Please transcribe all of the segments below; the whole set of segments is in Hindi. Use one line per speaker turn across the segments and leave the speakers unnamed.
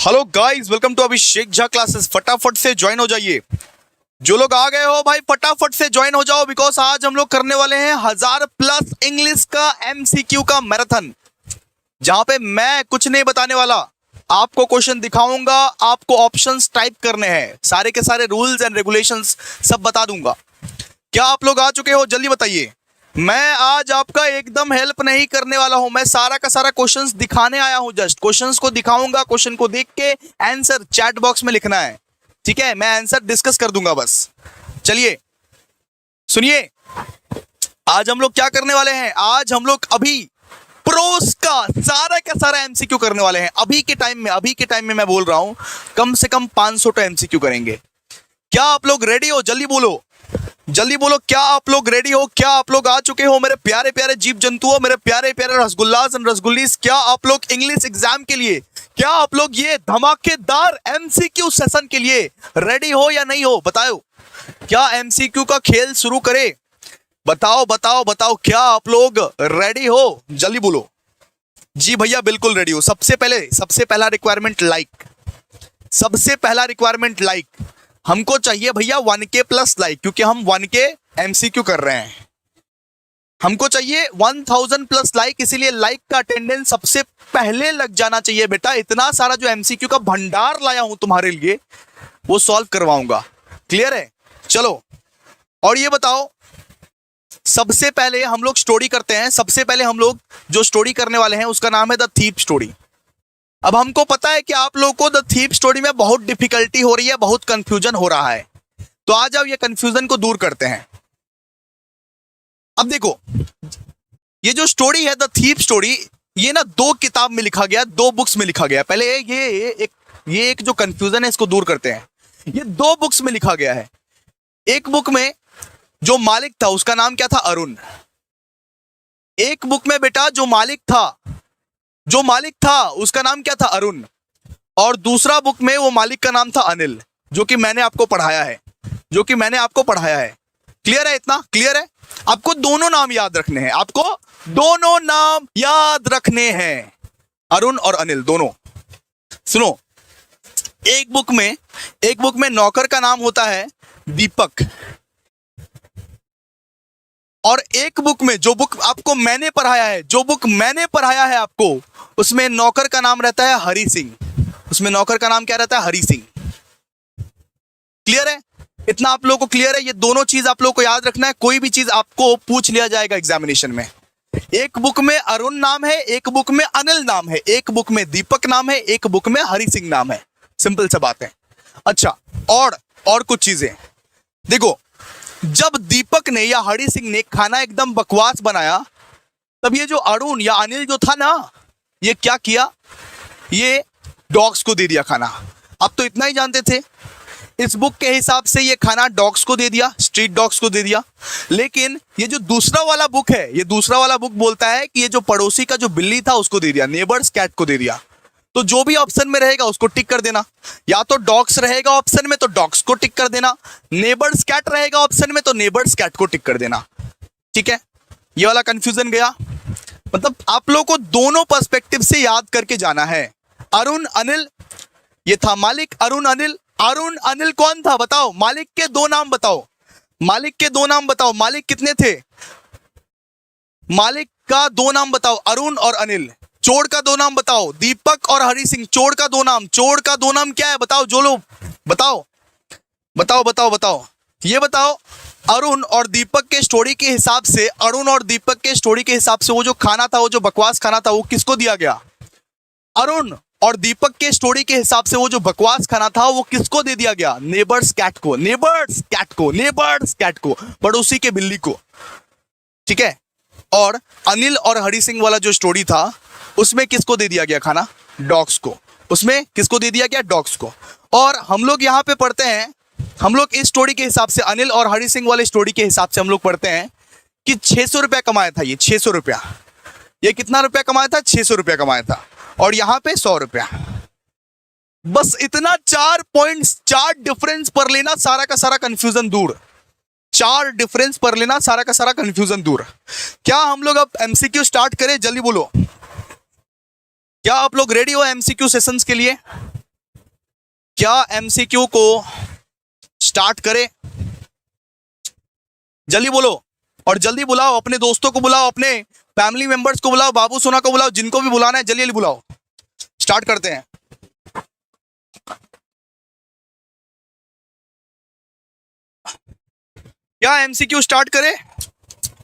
Hello guys, welcome to Abhishek Jha classes. फटाफट से ज्वाइन हो जाइए। जो लोग आ गए हो भाई फटाफट से ज्वाइन हो जाओ, बिकॉज आज हम लोग करने वाले हैं 1000+ इंग्लिश का एमसीक्यू का मैराथन, जहां पे मैं कुछ नहीं बताने वाला, आपको क्वेश्चन दिखाऊंगा, आपको ऑप्शंस टाइप करने हैं, सारे के सारे रूल्स एंड रेगुलेशंस सब बता दूंगा। क्या आप लोग आ चुके हो? जल्दी बताइए। मैं आज आपका एकदम हेल्प नहीं करने वाला हूं, मैं सारा का सारा क्वेश्चंस दिखाने आया हूं। जस्ट क्वेश्चंस को दिखाऊंगा, क्वेश्चन को देख के आंसर चैट बॉक्स में लिखना है, ठीक है? मैं आंसर डिस्कस कर दूंगा बस। चलिए सुनिए, आज हम लोग क्या करने वाले हैं। आज हम लोग अभी प्रोस का सारा एमसीक्यू करने वाले हैं। अभी के टाइम में मैं बोल रहा हूं, कम से कम 500 तो एमसीक्यू करेंगे। क्या आप लोग रेडी हो? जल्दी बोलो, जल्दी बोलो। क्या आप लोग रेडी हो? क्या आप लोग आ चुके हो? मेरे प्यारे प्यारे जीव जंतुओं, मेरे प्यारे प्यारे रसगुल्लास एंड रसगुल्लीस, क्या आप लोग इंग्लिश एग्जाम के लिए, क्या आप लोग ये धमाकेदार एमसीक्यू सेशन के लिए रेडी हो या नहीं हो? बताओ, क्या एमसीक्यू का खेल शुरू करे? बताओ बताओ बताओ, क्या आप लोग रेडी हो? जल्दी बोलो। जी भैया बिल्कुल रेडी हो। सबसे पहला रिक्वायरमेंट लाइक, सबसे पहला रिक्वायरमेंट लाइक। हमको चाहिए भैया 1K प्लस लाइक, क्योंकि हम 1K एमसीक्यू कर रहे हैं। हमको चाहिए 1000+ लाइक, इसीलिए लाइक का अटेंडेंस सबसे पहले लग जाना चाहिए बेटा। इतना सारा जो एमसीक्यू का भंडार लाया हूं तुम्हारे लिए, वो सॉल्व करवाऊंगा। क्लियर है? चलो, और ये बताओ, सबसे पहले हम लोग स्टोरी करते हैं। सबसे पहले हम लोग जो स्टोरी करने वाले हैं उसका नाम है द थीप स्टोरी। अब हमको पता है कि आप लोगों को द थीप स्टोरी में बहुत डिफिकल्टी हो रही है, बहुत कंफ्यूजन हो रहा है, तो आ जाओ ये कंफ्यूजन को दूर करते हैं। अब देखो, ये जो स्टोरी है द थीप स्टोरी, ये ना 2 किताब में लिखा गया, 2 बुक्स में लिखा गया। पहले ये एक जो कंफ्यूजन है इसको दूर करते हैं। ये 2 बुक्स में लिखा गया है। एक बुक में जो मालिक था उसका नाम क्या था? अरुण। एक बुक में बेटा जो मालिक था उसका नाम क्या था? अरुण। और दूसरा बुक में वो मालिक का नाम था अनिल, जो कि मैंने आपको पढ़ाया है। क्लियर है? इतना क्लियर है? आपको दोनों नाम याद रखने हैं, आपको दोनों नाम याद रखने हैं, अरुण और अनिल दोनों। सुनो, एक बुक में नौकर का नाम होता है दीपक, और एक बुक में, जो बुक आपको मैंने पढ़ाया है, आपको उसमें नौकर का नाम रहता है हरि सिंह। उसमें नौकर का नाम क्या रहता है? हरि सिंह। क्लियर है? इतना आप लोगों को क्लियर है? ये दोनों चीज आप लोगों को याद रखना है, कोई भी चीज आपको पूछ लिया जाएगा एग्जामिनेशन में। एक बुक में अरुण नाम है, एक बुक में अनिल नाम है, एक बुक में दीपक नाम है, एक बुक में हरि सिंह नाम है। सिंपल सा बात है। अच्छा, और कुछ चीजें देखो, जब दीपक ने या हरि सिंह ने खाना एकदम बकवास बनाया, तब ये जो अरुण या अनिल जो था ना, ये क्या किया? ये डॉग्स को दे दिया खाना। अब तो इतना ही जानते थे, इस बुक के हिसाब से ये खाना डॉग्स को दे दिया, स्ट्रीट डॉग्स को दे दिया। लेकिन ये जो दूसरा वाला बुक है, ये दूसरा वाला बुक बोलता है कि ये जो पड़ोसी का जो बिल्ली था उसको दे दिया, नेबर्स कैट को दे दिया। तो जो भी ऑप्शन में रहेगा उसको टिक कर देना। या तो डॉग्स रहेगा ऑप्शन में तो डॉग्स को टिक कर देना, नेबर्स कैट रहेगा ऑप्शन में तो नेबर्स कैट को टिक कर देना। ठीक है? ये वाला कंफ्यूजन गया। मतलब आप लोगों को दोनों पर्सपेक्टिव से याद करके जाना है। अरुण अनिल, ये था मालिक, अरुण अनिल कौन था? बताओ, मालिक के 2 नाम बताओ, मालिक कितने थे? मालिक का 2 नाम बताओ, अरुण और अनिल। चोर का 2 नाम बताओ, दीपक और हरि सिंह। चोर का 2 नाम क्या है? बताओ, जो लोग बताओ। ये बताओ, अरुण और दीपक के स्टोरी के हिसाब से वो जो खाना था, वो जो बकवास खाना था, वो किसको दिया गया? अरुण और दीपक के स्टोरी के हिसाब से वो जो बकवास खाना था वो किसको दे दिया गया? नेबर्स कैट को, पड़ोसी के बिल्ली को। ठीक है? और अनिल और हरि सिंह वाला जो स्टोरी था, उसमें किसको दे दिया गया खाना? डॉग्स को। उसमें किसको दे दिया गया? डॉग्स को। और हम लोग यहाँ पे पढ़ते हैं, हम लोग इस स्टोरी के हिसाब से, अनिल और हरि सिंह वाले स्टोरी के हिसाब से हम लोग पढ़ते हैं कि 600 रुपया कमाया था ये। 600 रुपया, ये कितना रुपया कमाया था? 600 रुपया कमाया था। और यहाँ पे 100 रुपया। बस इतना 4 पॉइंट्स, 4 डिफरेंस पर लेना, सारा का सारा कंफ्यूजन दूर। 4 डिफरेंस पर लेना, सारा का सारा कंफ्यूजन दूर। क्या हम लोग अब एमसीक्यू स्टार्ट करें? जल्दी बोलो। क्या आप लोग रेडी हो एमसीक्यू सेशंस के लिए? क्या एमसीक्यू को स्टार्ट करें? जल्दी बोलो और जल्दी बुलाओ, अपने दोस्तों को बुलाओ, अपने फैमिली मेंबर्स को बुलाओ, बाबू सोना को बुलाओ, जिनको भी बुलाना है जल्दी जल्दी बुलाओ। स्टार्ट करते हैं। क्या एमसीक्यू स्टार्ट करें?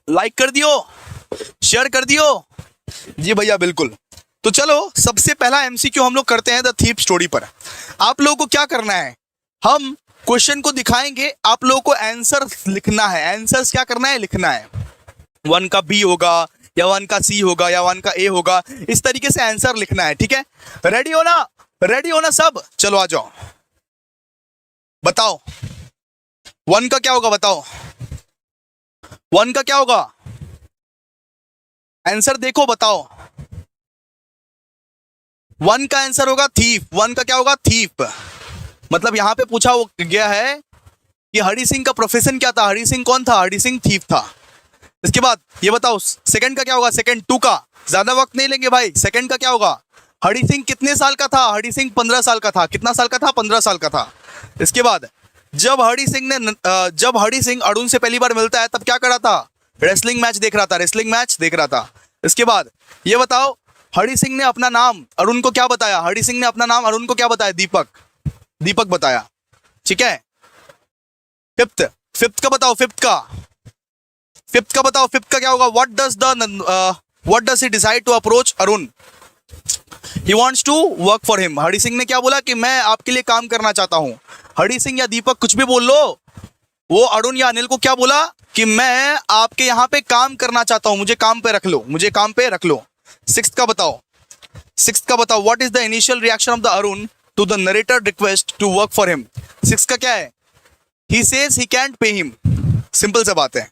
लाइक कर दियो, शेयर कर दियो। जी भैया बिल्कुल। तो चलो सबसे पहला एमसीक्यू हम लोग करते हैं द थीप स्टोरी पर। आप लोगों को क्या करना है, हम क्वेश्चन को दिखाएंगे, आप लोगों को आंसर लिखना है। आंसर्स क्या करना है, लिखना है। 1 का बी होगा या 1 का सी होगा या 1 का ए होगा, इस तरीके से आंसर लिखना है। ठीक है, रेडी हो ना? रेडी हो ना सब? चलो आ जाओ, बताओ 1 का क्या होगा, बताओ 1 का क्या होगा? आंसर देखो, बताओ। 1 का आंसर होगा थीफ। 1 का क्या होगा? थीफ। मतलब यहां पे पूछा गया है कि हरि सिंह का प्रोफेशन क्या था। हरि सिंह कौन था? हरि सिंह थीफ था। इसके बाद ये बताओ सेकंड का क्या होगा? सेकंड 2 का, ज्यादा वक्त नहीं लेंगे भाई। सेकंड का क्या होगा? हरि सिंह कितने साल का था? हरि सिंह 15 साल का था। कितना साल का था? 15 साल का था। इसके बाद जब हरि सिंह अरुण से पहली बार मिलता है तब क्या कर रहा था? रेसलिंग मैच देख रहा था। रेसलिंग मैच देख रहा था। इसके बाद ये बताओ हरि सिंह ने अपना नाम अरुण को क्या बताया? हरि सिंह ने अपना नाम अरुण को क्या बताया? दीपक। दीपक बताया। ठीक है, फिफ्थ का बताओ। फिफ्थ का बताओ। फिफ्थ का क्या होगा? What does he decide to approach Arun? He wants to work for him. Hari Singh ने क्या बोला कि मैं आपके लिए काम करना चाहता हूं। हरि सिंह या दीपक कुछ भी बोल लो, वो अरुण या अनिल को क्या बोला कि मैं आपके यहां पे काम करना चाहता हूं, मुझे काम पे रख लो, मुझे काम पे रख लो। सिक्स्थ का बताओ। What is the initial reaction of the Arun to the narrator request to work for him? Sixth का क्या है? He says he can't pay him. Simple सा बात है,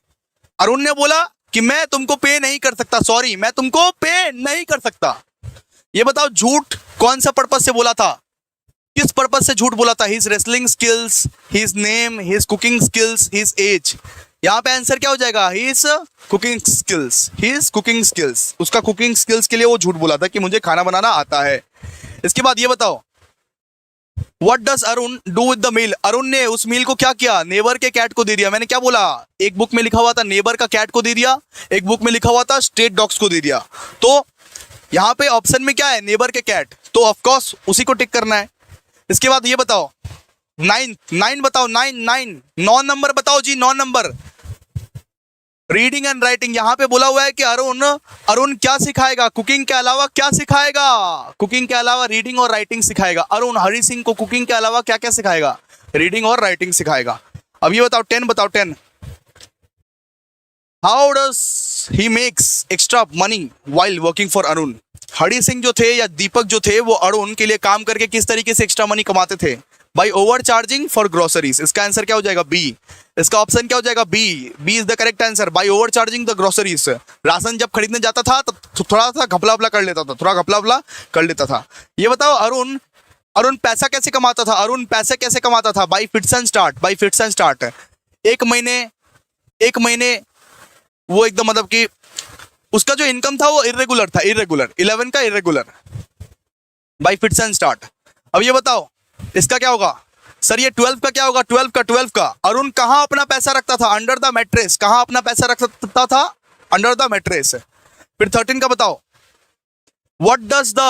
अरुण ने बोला कि मैं तुमको पे नहीं कर सकता, सॉरी मैं तुमको पे नहीं कर सकता। ये बताओ झूठ कौन सा पर्पस से बोला था? किस पर्पस से झूठ बोला था? His wrestling skills, his name, his cooking skills, his age. यहां पे आंसर क्या हो जाएगा? His cooking skills. उसका कुकिंग स्किल्स के लिए वो झूठ बोला था कि मुझे खाना बनाना आता है। इसके बाद ये बताओ what does Arun do with the meal? Arun ने उस मील को क्या किया? नेबर के कैट को दे दिया। मैंने क्या बोला? एक बुक में लिखा हुआ था नेबर का कैट को दे दिया, एक बुक में लिखा हुआ था स्ट्रेट डॉग्स को दे दिया। तो यहां पे ऑप्शन में क्या है? नेबर के कैट, तो ऑफकोर्स उसी को टिक करना है। इसके बाद ये बताओ 9 बताओ। 9 नंबर बताओ जी, 9 नंबर। Reading and writing. यहां पे बोला हुआ है कि अरुण क्या सिखाएगा? कुकिंग के अलावा क्या सिखाएगा? कुकिंग के अलावा रीडिंग और राइटिंग सिखाएगा। अरुण हरि सिंह को कुकिंग के अलावा क्या क्या सिखाएगा? रीडिंग और राइटिंग सिखाएगा। अब ये बताओ 10 बताओ। 10 how does he makes extra money while working for Arun? Hari Singh जो थे या दीपक जो थे वो अरुण के लिए काम करके किस तरीके से एक्स्ट्रा मनी कमाते थे? By overcharging for groceries. इसका आंसर क्या हो जाएगा? बी। इसका ऑप्शन क्या हो जाएगा? B is the correct answer. By overcharging the groceries. Ration जब खरीदने जाता था तो थोड़ा सा घपला वपला कर लेता था, ये बताओ अरुण पैसा कैसे कमाता था? अरुण पैसे कैसे कमाता था? By fits and start. एक महीने वो एकदम मतलब कि उसका जो इनकम था वो इरेगुलर था। 11 का irregular. By fits and start. अब ये बताओ इसका क्या होगा? सर ये 12 का क्या होगा? 12 का अरुण कहां अपना पैसा रखता था? Under the mattress. कहां अपना पैसा रखता था? Under the mattress. फिर 13 का बताओ what does the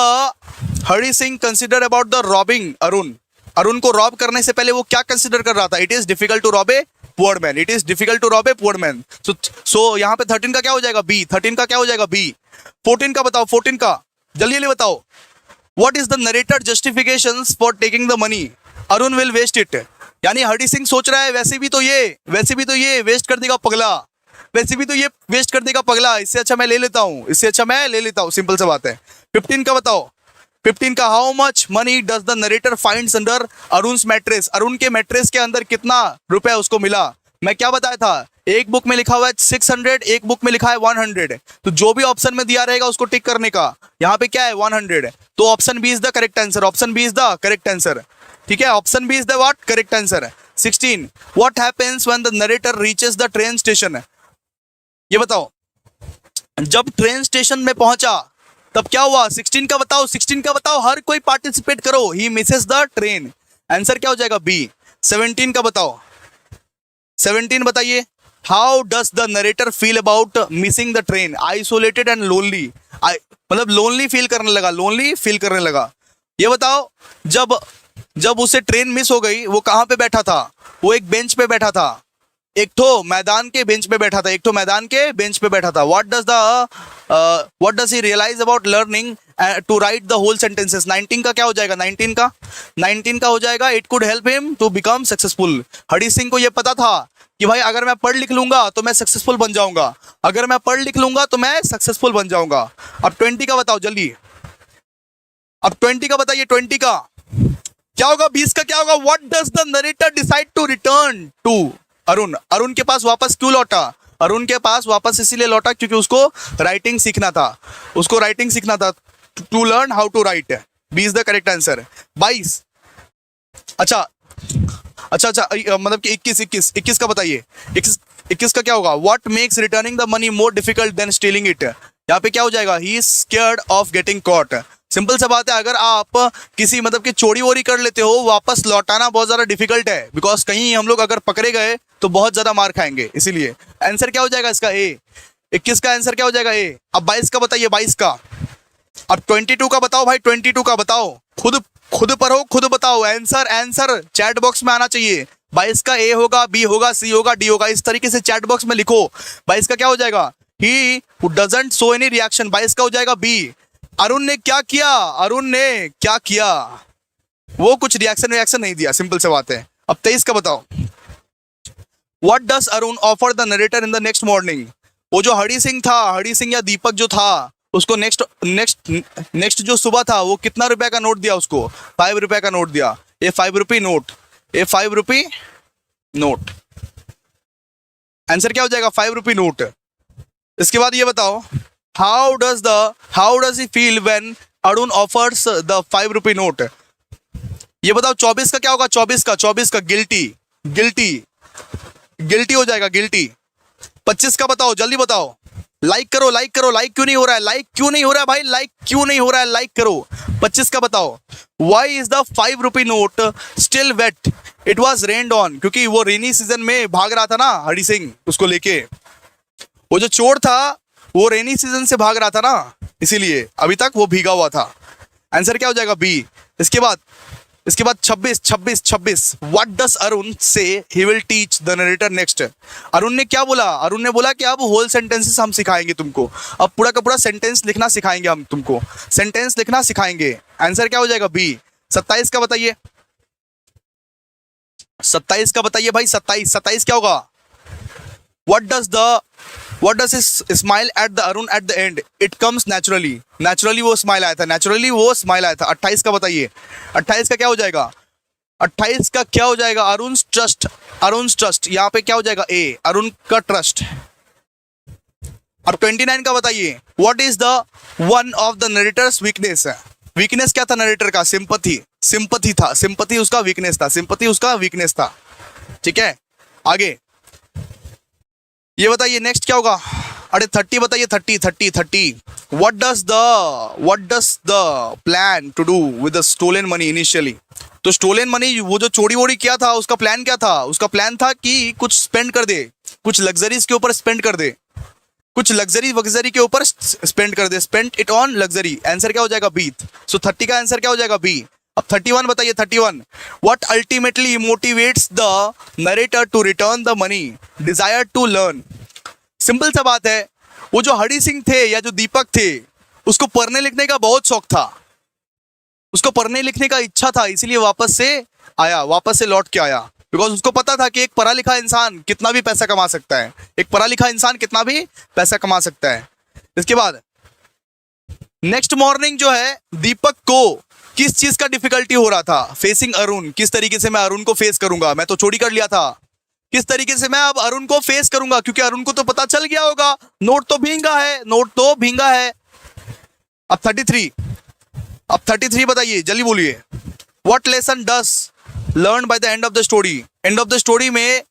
Hari Singh consider about the robbing Arun? Arun को रॉब करने से पहले वो क्या कंसिडर कर रहा था? It is difficult to rob a poor man. So यहां पे 13 का क्या हो जाएगा? बी। 13 का क्या हो जाएगा? बी। 14 का बताओ। 14 का जल्दी बताओ। What is the narrator justifications for taking the money? Arun will waste it। यानी हरि सिंह सोच रहा है वैसे भी तो ये वेस्ट कर देगा पगला, इससे अच्छा मैं ले लेता हूँ। सिंपल सा बात है। 15 का बताओ। 15 का how much money does the narrator finds under Arun's mattress? Arun के मैट्रेस के अंदर कितना रुपया उसको मिला? मैं क्या बताया था? एक बुक में लिखा हुआ है 600, एक बुक में लिखा है 100। तो जो भी ऑप्शन में दिया रहेगा उसको टिक करने का। यहाँ पे क्या है? 100। तो option B is the correct answer. ठीक है, option B is the what? Correct answer. 16 what happens when the narrator reaches the train station? ये बताओ जब ट्रेन स्टेशन में पहुंचा तब क्या हुआ? 16 का बताओ। हर कोई पार्टिसिपेट करो। ही मिसेस द ट्रेन आंसर क्या हो जाएगा बी। 17 का बताओ, 17 बताइए। How does the narrator feel about missing the train, isolated and lonely. मतलब लोनली फील करने लगा, लोनली फील करने लगा। ये बताओ, जब जब उसे ट्रेन मिस हो गई वो कहाँ पे बैठा था? वो एक बेंच पे बैठा था, एक तो मैदान के बेंच पे बैठा था, एक तो मैदान के बेंच पे बैठा था। What does he realise about learning to write the whole sentences. 19 का क्या हो जाएगा? 19 का हो जाएगा it could help him to become successful. Hari Singh को ये पता था कि भाई अगर मैं पढ़ लिख लूंगा तो मैं सक्सेसफुल बन जाऊंगा, अगर मैं पढ़ लिख लूंगा तो मैं सक्सेसफुल बन जाऊंगा। अब 20 का बताओ जल्दी, अब 20 का बताइए। 20 का क्या होगा? 20 का क्या होगा? What does the narrator decide to return to Arun. Arun के पास वापस क्यों लौटा? अरुण के पास वापस इसीलिए लौटा क्योंकि उसको राइटिंग सीखना था, उसको राइटिंग सीखना था, to learn how to write. 20 the correct answer. 22, अच्छा मतलब कि 21 का बताइए। 21 का क्या होगा? What makes returning the money more difficult than stealing it. यहाँ पे क्या हो जाएगा? He is scared of getting caught. Simple सा बात है, अगर आप किसी मतलब कि चोरी वोरी कर लेते हो, वापस लौटाना बहुत ज्यादा डिफिकल्ट है, बिकॉज कहीं हम लोग अगर पकड़े गए तो बहुत ज्यादा मार खाएंगे, इसीलिए आंसर क्या हो जाएगा इसका? ए। 21 का आंसर क्या हो जाएगा? ए। अब 22 का बताइए, 22 का। अब 22 का बताओ भाई, 22 का बताओ, खुद पढ़ो, खुद बताओ। आंसर चैट बॉक्स में आना चाहिए। 22 का ए होगा, बी होगा, सी होगा, डी होगा, इस तरीके से चैट बॉक्स में लिखो। 22 का क्या हो जाएगा? He who doesn't show any reaction. 22 का हो जाएगा बी। अरुण ने क्या किया? अरुण ने क्या किया? वो कुछ रिएक्शन नहीं दिया, सिंपल सी बात है। अब 23 का बताओ। What does Arun offer the narrator in the next morning. वो जो हरी सिंह या दीपक जो था, उसको नेक्स्ट जो सुबह था, वो कितना रुपए का नोट दिया उसको? 5 रुपए का नोट दिया। ये 5 रुपये नोट, ये 5 रुपये नोट। आंसर क्या हो जाएगा? 5 रुपये नोट। इसके बाद ये बताओ, how does he feel when Arun offers the 5 रुपये नोट। ये बताओ 24 का क्या होगा? 24 का गिल्टी हो जाएगा, गिल्टी। 25 का बताओ, जल्दी बताओ। लाइक करो, लाइक क्यों नहीं हो रहा है? लाइक क्यों नहीं हो रहा है? लाइक करो। 25 का बताओ। वाई इज द 5 रुपये note still wet, it was rained on. क्योंकि वो रेनी सीजन में भाग रहा था ना हरी सिंह, उसको लेके। वो जो चोर था वो रेनी सीजन से भाग रहा था ना, इसीलिए अभी तक वो भीगा हुआ था। आंसर क्या हो जाएगा? बी। इसके बाद 26। व्हाट डज अरुण से he will teach the narrator next. Arun ने क्या बोला? अरुण ने बोला कि अब होल सेंटेंसेस हम सिखाएंगे तुमको, अब पूरा का पूरा सेंटेंस लिखना सिखाएंगे हम तुमको, सेंटेंस लिखना सिखाएंगे। आंसर क्या हो जाएगा? बी। 27 का बताइए, 27 का बताइए भाई। 27 क्या होगा? What does his smile at the Arun at the end? It comes naturally. Naturally वो स्माइल आया था। 28 का बताइए। 28 का क्या हो जाएगा? 28 का क्या हो जाएगा? अरुण's ट्रस्ट। यहाँ पे क्या हो जाएगा? ए, अरुण का ट्रस्ट। अब 29 का बताइए। What is the one of the narrator's weakness? Weakness क्या था नरेटर का? सिंपथी था। सिंपथी उसका वीकनेस था। ठीक है, आगे ये बताइए नेक्स्ट क्या होगा? अरे 30 बताइए। 30। What does the plan to do with the stolen money initially. तो स्टोलन मनी, वो जो चोरी वोरी किया था, उसका प्लान क्या था? उसका प्लान था कि कुछ स्पेंड कर दे, कुछ लग्जरीज के ऊपर स्पेंड कर दे, कुछ लग्जरी के ऊपर स्पेंड कर दे, spend it on luxury. Answer क्या हो जाएगा? बी। सो 30 का आंसर क्या हो जाएगा? बी। अब 31 बताइए। 31 what ultimately motivates the narrator to return the money, desire to learn. Simple सा बात है, वो जो हरी सिंह थे या जो दीपक थे, उसको पढ़ने लिखने का बहुत शौक था, उसको पढ़ने लिखने का इच्छा था, इसीलिए वापस से लौट के आया। बिकॉज उसको पता था कि एक पढ़ा लिखा इंसान कितना भी पैसा कमा सकता है। इसके बाद नेक्स्ट मॉर्निंग जो है, दीपक को किस चीज का डिफिकल्टी हो रहा था? फेसिंग अरुण। किस तरीके से मैं अरुण को फेस करूंगा? मैं तो चोरी कर लिया था, किस तरीके से मैं अब अरुण को फेस करूंगा? क्योंकि अरुण को तो पता चल गया होगा, नोट तो भींगा है। अब 33 बताइए, जल्दी बोलिए। What lesson does learn by the end of the story. And of the story में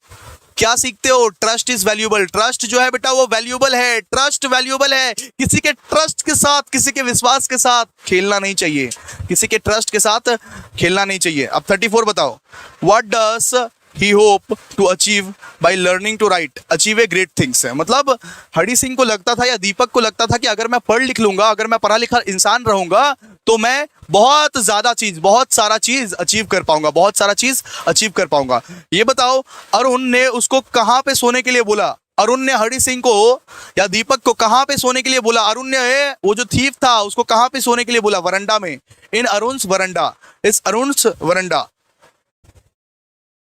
क्या सीखते हो? Trust is valuable. ट्रस्ट जो है बेटा वो वैल्यूएबल है, ट्रस्ट वैल्यूएबल है। किसी के ट्रस्ट के साथ, किसी के विश्वास के साथ खेलना नहीं चाहिए, किसी के ट्रस्ट के साथ खेलना नहीं चाहिए। अब 34 बताओ, what does he hope to achieve by learning to write? Achieve a great things है। मतलब हरि सिंह को लगता था या दीपक को लगता था कि अगर मैं पढ़ लिख लूंगा, अगर मैं पढ़ा लिखा इंसान रहूंगा तो मैं बहुत ज्यादा चीज, बहुत सारा चीज अचीव कर पाऊंगा, बहुत सारा चीज अचीव कर पाऊंगा। ये बताओ अरुण ने उसको कहां पे सोने के लिए बोला? अरुण ने हरि सिंह को या दीपक को कहां पे सोने के लिए बोला? अरुण ने, वो जो थीफ था उसको कहां पे सोने के लिए बोला? वरंडा में, इन अरुण्स वरंडा, इस अरुण्स वरंडा।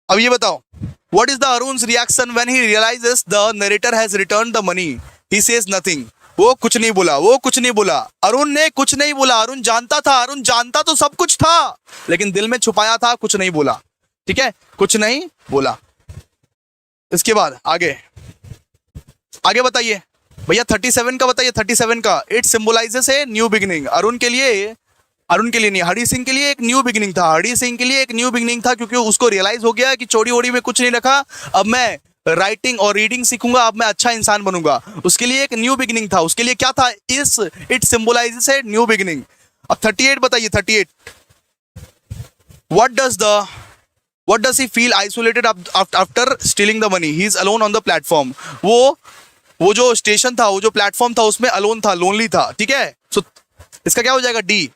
अब ये बताओ, what is the Arun's reaction when he realizes the narrator has returned the money? He says nothing. वो कुछ नहीं बोला, वो कुछ नहीं बोला। अरुण ने कुछ नहीं बोला। अरुण जानता था, अरुण जानता तो सब कुछ था, लेकिन दिल में छुपाया था, कुछ नहीं बोला। ठीक है, कुछ नहीं बोला। इसके बाद आगे आगे बताइए भैया, 37 का बताइए, 37 का। It symbolises a new beginning. Arun के लिए नहीं, हरि सिंह के लिए एक न्यू बिगिनिंग था। हरि सिंह के लिए एक न्यू बिगिनिंग था क्योंकि उसको रियलाइज हो गया कि चोरी वोरी में कुछ नहीं रखा, अब मैं राइटिंग और रीडिंग सीखूंगा, अब मैं अच्छा इंसान बनूंगा। उसके लिए एक न्यू बिगिनिंग था। उसके लिए क्या था? It symbolises a new beginning. अब 38 बताइए, 38। What does he feel isolated after stealing the money? He is alone on the platform. वो जो स्टेशन था, वो जो प्लेटफॉर्म था, उसमें अलोन था, लोनली था। ठीक है, सो इसका क्या हो जाएगा? डी।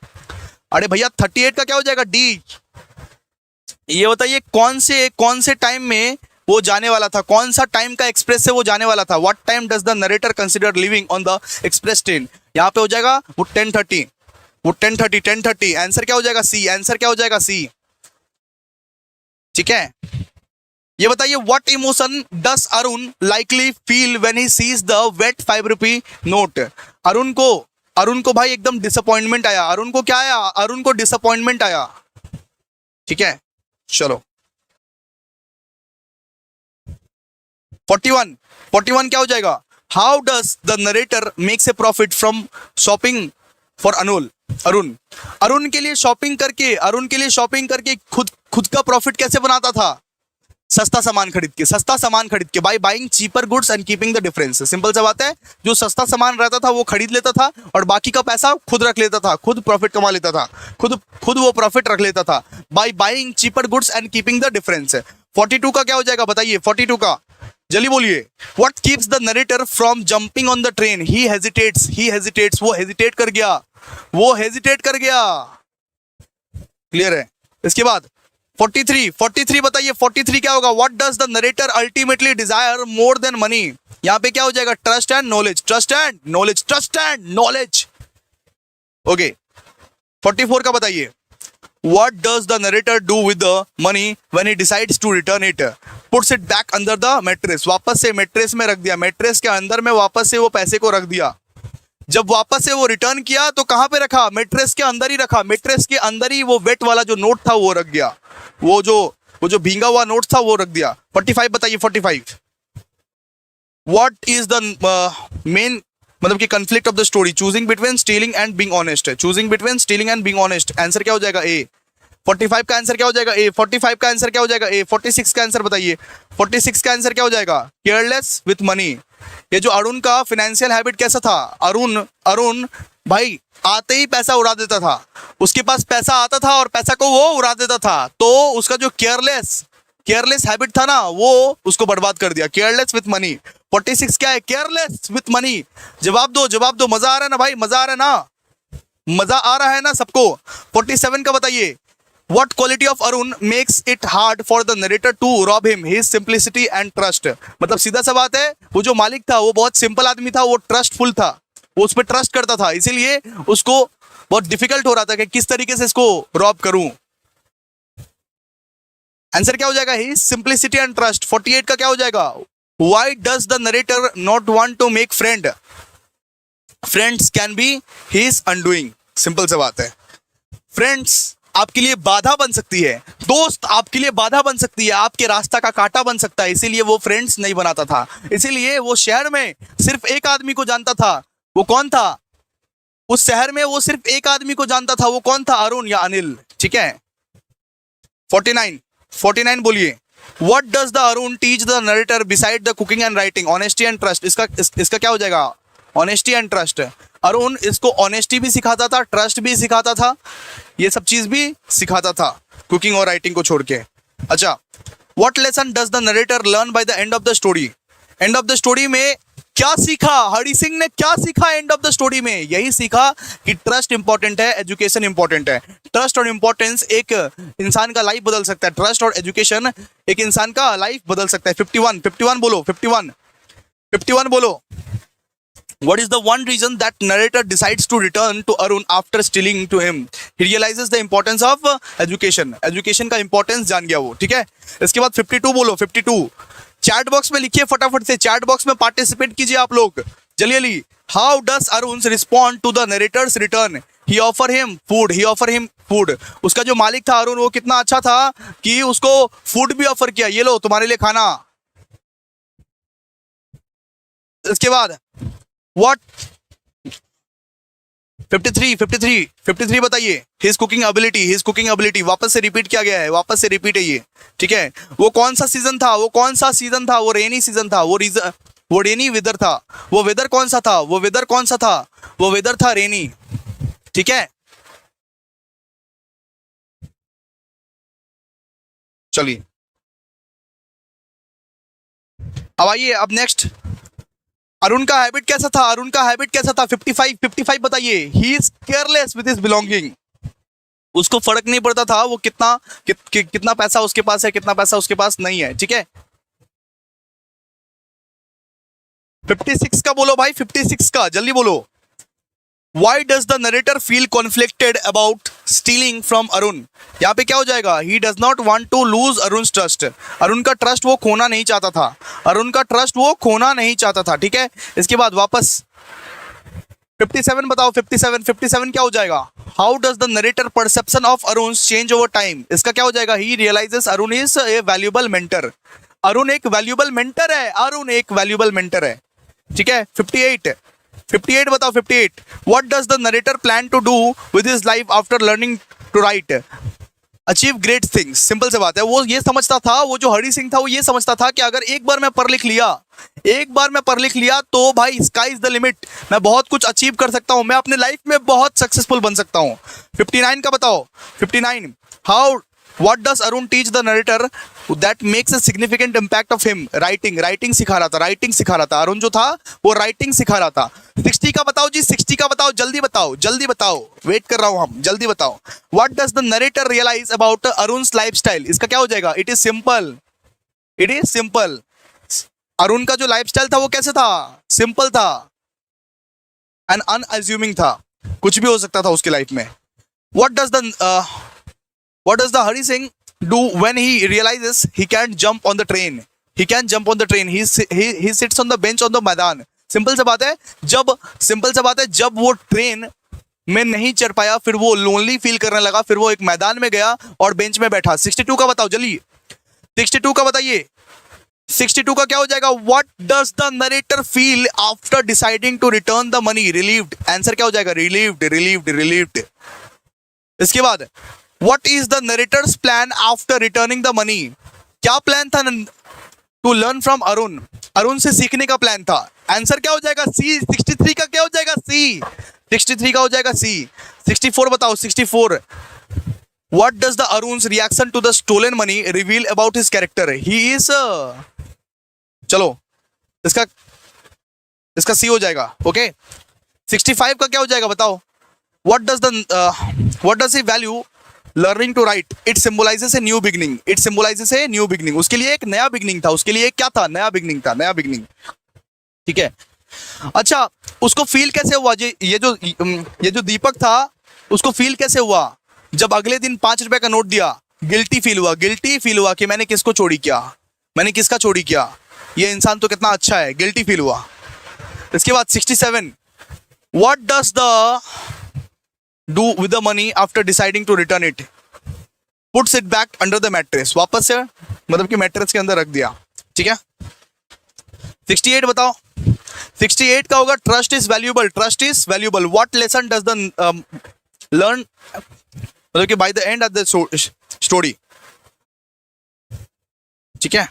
अरे भैया 38 का क्या हो जाएगा? डी। ये बताइए कौन से टाइम में वो जाने वाला था? कौन सा टाइम का एक्सप्रेस से वो जाने वाला था? What time does the narrator consider living on the express train? यहाँ पे हो जाएगा वो 10:30, वो 10:30। आंसर क्या हो जाएगा? सी। आंसर क्या हो जाएगा? सी। ठीक है, ये बताइए, what emotion does Arun likely feel when he sees the wet 5 rupee note? Arun को भाई एकदम डिसअपॉइंटमेंट आया। अरुण को क्या आया? अरुण को डिसअपॉइंटमेंट आया। ठीक है, चलो 41 क्या हो जाएगा? How does the narrator makes a profit from shopping for Arun के लिए शॉपिंग करके खुद का प्रॉफिट कैसे बनाता था? सस्ता सामान खरीद के by buying cheaper goods and keeping the difference. Simple सा बात है, जो सस्ता सामान रहता था वो खरीद लेता था और बाकी का पैसा खुद रख लेता था, खुद प्रॉफिट कमा लेता था, खुद वो प्रॉफिट रख लेता था by buying cheaper goods and keeping the difference. 42 का क्या हो जाएगा? बताइए 42 का, जल्दी बोलिए। What keeps the narrator from jumping on the train? He hesitates. वो हेजिटेट कर गया। क्लियर है? इसके बाद 43 बताइए, 43 क्या होगा? What does the narrator ultimately desire more than money? यहां पे क्या हो जाएगा? Trust and knowledge. ओके, 44 का बताइए, what does the narrator do with the money when he decides to return it? Puts it back under the mattress. वापस से मैट्रेस में रख दिया, मैट्रेस के अंदर में वापस से वो पैसे को रख दिया। जब वापस से वो रिटर्न किया तो कहां पे रखा? मैट्रेस के अंदर ही रखा। मैट्रेस के अंदर ही वो वेट वाला जो नोट था वो रख गया, वो जो भींगा हुआ नोट था वो रख दिया। 45 बताइए, 45। व्हाट इज द मेन मतलब कि conflict of the story? Choosing between stealing and being honest. Answer क्या हो जाएगा? ए। 45 का आंसर क्या हो जाएगा? ए। 45 का आंसर क्या हो जाएगा? ए। 46 का आंसर बताइए, 46 का आंसर क्या हो जाएगा? Careless with money. ये जो अरुण का फाइनेंशियल हैबिट कैसा था? अरुण भाई आते ही पैसा उड़ा देता था। उसके पास पैसा आता था और पैसा को वो उड़ा देता था, तो उसका जो केयरलेस हैबिट था ना, वो उसको बर्बाद कर दिया। Careless with money. 46 क्या है? Careless with money. जवाब दो। मजा आ रहा है ना भाई? मजा आ रहा है ना सबको? 47 का बताइए, What quality of Arun makes it hard for the narrator to rob him? His simplicity and trust. मतलब सीधा सा बात है, वो जो मालिक था वो बहुत सिंपल आदमी था, वो ट्रस्टफुल था, वो उस पर ट्रस्ट करता था, इसीलिए उसको बहुत डिफिकल्ट हो रहा था कि किस तरीके से इसको रॉब करूं। आंसर क्या हो जाएगा? His simplicity and trust। 48 का क्या हो जाएगा? Why does the narrator not want to make friend? Friends can be his undoing। Simple सा बात है, फ्रेंड्स आपके लिए बाधा बन सकती है, दोस्त आपके लिए बाधा बन सकती है, आपके रास्ता का कांटा बन सकता है, इसीलिए वो फ्रेंड्स नहीं बनाता था। इसीलिए वो शहर में सिर्फ एक आदमी को जानता था। वो कौन था? उस शहर में वो सिर्फ एक आदमी को जानता था। वो कौन था? अरुण या अनिल। ठीक है, 49 बोलिए, what does the Arun teach the narrator beside the cooking and writing? Honesty and trust. इसका क्या हो जाएगा? Honesty and trust. अरुण इसको ऑनेस्टी भी सिखाता था, ट्रस्ट भी सिखाता था, ये सब चीज भी सिखाता था कुकिंग और राइटिंग को छोड़ के। अच्छा, what lesson does the narrator learn by the end of the story? And of the story में क्या सीखा? हरि सिंह ने क्या सीखा एंड ऑफ द स्टोरी में? यही सीखा कि ट्रस्ट इंपॉर्टेंट है, एजुकेशन इंपॉर्टेंट है। ट्रस्ट और इंपॉर्टेंस एक इंसान का लाइफ बदल सकता है। ट्रस्ट और एजुकेशन एक इंसान का लाइफ बदल सकता है। 51 बोलो, 51 बोलो। What is the one reason that narrator decides to return to Arun after stealing to him? He realizes the importance of education. Education का importance जान गया वो, ठीक है। इसके बाद 52 बोलो, 52। चैट बॉक्स में लिखिए फटाफट से, चैट बॉक्स में पार्टिसिपेट कीजिए आप लोग जल्दी। How does Arun respond to the narrator's return? He offer him food. उसका जो मालिक था अरुण, वो कितना अच्छा था कि उसको फूड भी ऑफर किया, ये लो तुम्हारे लिए खाना। इसके बाद What? 53 बताइए। His cooking ability वापस से रिपीट किया गया है, वापस से रिपीट है ये, ठीक है। वो कौन सा सीजन था? वो रेनी सीजन था, वो रेनी वेदर था। वो वेदर कौन सा था? वो वेदर था रेनी, ठीक है। चलिए अब आइए, अब नेक्स्ट अरुण का हैबिट कैसा था? 55 बताइए। He is careless with his belonging. उसको फर्क नहीं पड़ता था वो कितना पैसा उसके पास है, कितना पैसा उसके पास नहीं है, ठीक है। 56 का बोलो भाई, 56 का जल्दी बोलो। Why does the narrator feel conflicted about stealing from Arun? यहाँ पे क्या हो जाएगा? He does not want to lose Arun's trust. Arun का ट्रस्ट वो खोना नहीं चाहता था, ठीक है। इसके बाद वापस 57 बताओ, 57 क्या हो जाएगा? How does the narrator perception of Arun's change over time? इसका क्या हो जाएगा? He realizes Arun is a valuable mentor. Arun एक valuable mentor है, ठीक है। 58 बताओ, 58। What does the narrator plan to do with his life after learning to write? Achieve great things. Simple से बात है, वो ये समझता था, वो जो हरि सिंह था वो ये समझता था कि अगर एक बार मैं पढ़ लिख लिया तो भाई स्काई इज द लिमिट। मैं बहुत कुछ अचीव कर सकता हूँ, मैं अपने लाइफ में बहुत सक्सेसफुल बन सकता हूँ। 59 का बताओ, 59। What does Arun teach the narrator that makes a significant impact of him? Writing सिखा रहा था। अरुण जो था वो राइटिंग सिखा रहा था। 60 का बताओ जी, 60 का बताओ, जल्दी बताओ, वेट कर रहा हूं हम, जल्दी बताओ। What does the narrator realize about Arun's lifestyle? इसका क्या हो जाएगा? It is simple. अरुण का जो लाइफस्टाइल था वो कैसे था? सिंपल था एंड अनअज्यूमिंग था, कुछ भी हो सकता था उसकी लाइफ में। What does the Hari Singh do when he realizes he can't jump on the train? He sits on the bench on the मैदान। सिंपल सा बात है, जब वो ट्रेन में नहीं चढ़ पाया, फिर वो लोनली फील करने लगा, फिर वो एक मैदान में गया और बेंच में बैठा। 62 का बताओ जल्दी, 62 का बताइए। 62 का क्या हो जाएगा? What does the narrator feel after deciding to return the money? Relieved। Answer क्या हो जाएगा? Relieved। इसके बाद What is the narrator's plan after returning the money? क्या प्लान था? To learn from Arun. Arun से सीखने का प्लान था। आंसर क्या हो जाएगा? C। 63 का क्या हो जाएगा? C। 63 का हो जाएगा C। 64 बताओ, 64। What does the Arun's reaction to the stolen money reveal about his character? He is चलो इसका C हो जाएगा, ओके। 65 का क्या हो जाएगा बताओ? What does he value learning to write? It symbolises a new beginning. उसके लिए एक नया बिगनिंग था, नया बिगनिंग, ठीक है। अच्छा, उसको फील कैसे हुआ? ये जो दीपक था, उसको फील कैसे हुआ जब अगले दिन 5 रुपए का नोट दिया? गिल्टी फील हुआ कि मैंने किसका चोरी किया, ये इंसान तो कितना अच्छा है, गिल्टी फील हुआ। इसके बाद 67, what does the do with the money after deciding to return it? Puts it back under the mattress। वापस से मतलब कि मैट्रेस के अंदर रख दिया, ठीक है। 68 बताओ, 68 का होगा trust is valuable. What lesson does the learn, मतलब कि by the end of the story. ठीक है।